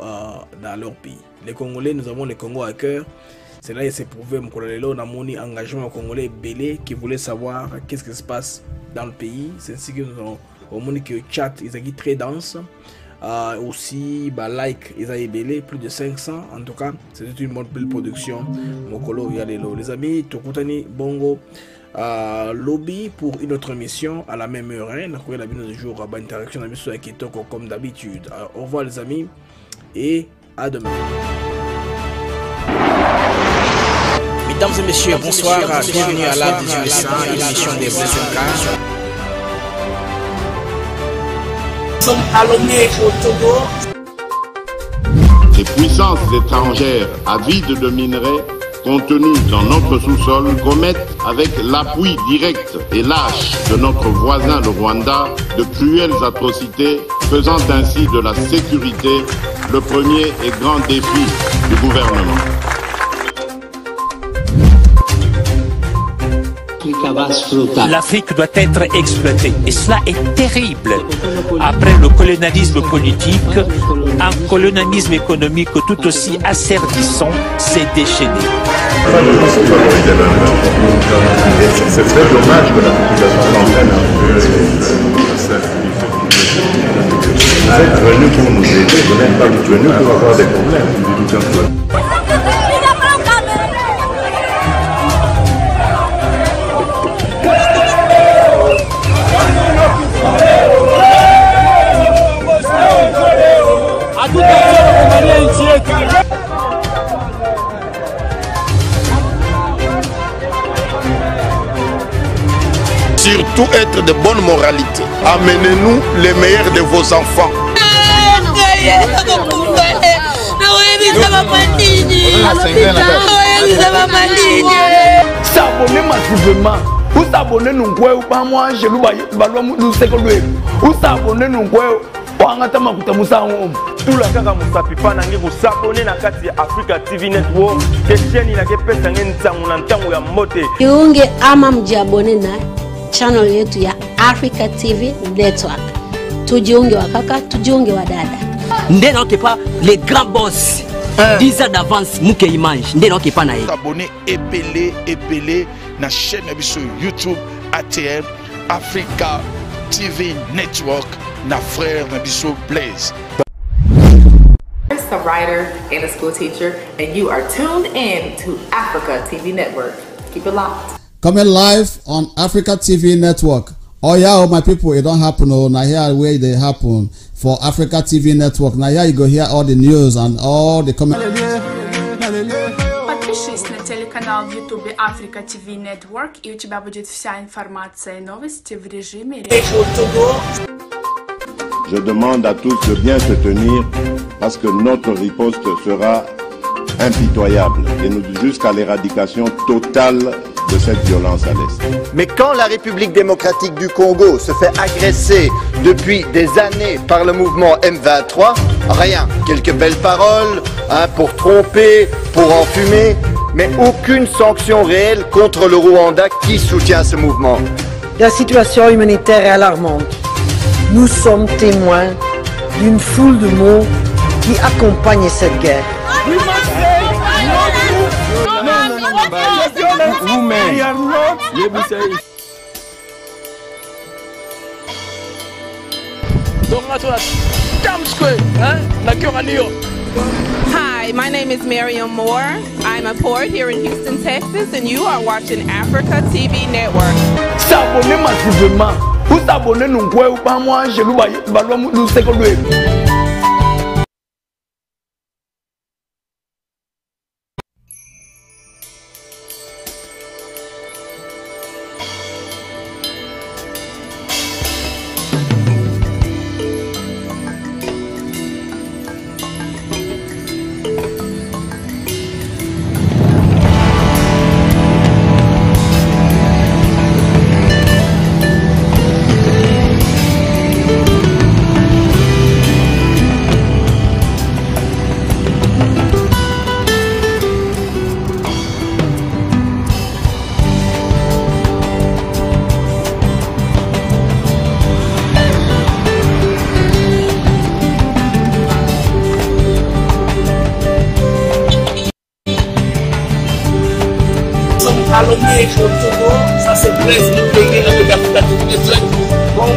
dans leur pays. Les Congolais, nous avons le Congo à cœur. C'est là qu'il s'est prouvé on a mon engagement congolais belé qui voulait savoir qu'est-ce qui se passe dans le pays. C'est ainsi que nous avons au monde que chat ils sont très dense. Aussi like ils ont belé plus de 500 en tout cas. C'était une bonne production. Mokolo Yalelo. Les amis, Tokutani Bongo. Lobby pour une autre émission à la même heure. On a la vidéo du jour à interaction avec Kitoko comme d'habitude. Au revoir les amis et à demain.
Mesdames et messieurs, bonsoir, bienvenue à la 1800, émission des Blessés.
Nous sommes allongés au Togo.
Les puissances étrangères avides de minerais contenus dans notre sous-sol commettent avec l'appui direct et lâche de notre voisin le Rwanda de cruelles atrocités, faisant ainsi de la sécurité le premier et grand défi du gouvernement.
L'Afrique doit être exploitée et cela est terrible. Après le colonialisme politique, un colonialisme économique tout aussi asservissant s'est déchaîné.
C'est très dommage que la population comprenne un peu. Vous êtes venus pour nous aider, vous n'êtes pas venus pour avoir des problèmes.
Surtout être de bonne moralité. Amenez-nous les meilleurs de vos enfants.
S'abonner massivement. Ou s'abonner nous quoi ou pas moi je nous seconde. Ou s'abonner nous quoi wangata makuta musango.
Tout la kaka musapipa nangi ku s'abonner na kati ya Africa TV Network. Kesheni na kepesa ngentangu na ntangu ya mote.
Jiunge ama mjiabone na channel yetu ya Africa TV Network. Tujiunge wa kaka, tujiunge wa dada.
Ndeno kepa les grands boss. 10 ans d'avance muke image. Ndeno kepa na ye.
Abonner épelé na chaîne biso YouTube ATM Africa TV Network na frère na biso Blaise.
A writer and a school teacher, and you are tuned in to Africa TV Network. Keep it locked.
Coming live on Africa TV Network. Oh yeah, oh my people, it don't happen. Oh, now here where they happen for Africa TV Network. Now here you go hear all the news and all the comments.
Подпишись на телеканал в YouTube Africa TV Network, и у тебя будет вся информация и новости в режиме.
Je demande à tous de bien se tenir parce que notre riposte sera impitoyable et nous jusqu'à l'éradication totale de cette violence à l'Est.
Mais quand la République démocratique du Congo se fait agresser depuis des années par le mouvement M23, rien, quelques belles paroles pour tromper, pour enfumer, mais aucune sanction réelle contre le Rwanda qui soutient ce mouvement.
La situation humanitaire est alarmante. Nous sommes témoins d'une foule de mots qui accompagnent cette guerre.
Hi, my name is Miriam Moore. I'm a poet here in Houston, Texas, and you are watching Africa TV Network.
S'abonner massivement. Ou s'abonner nous quoi ou pas moi je nous seconde.
Ça c'est Blaise, nous avec Africa TV Network. Bon,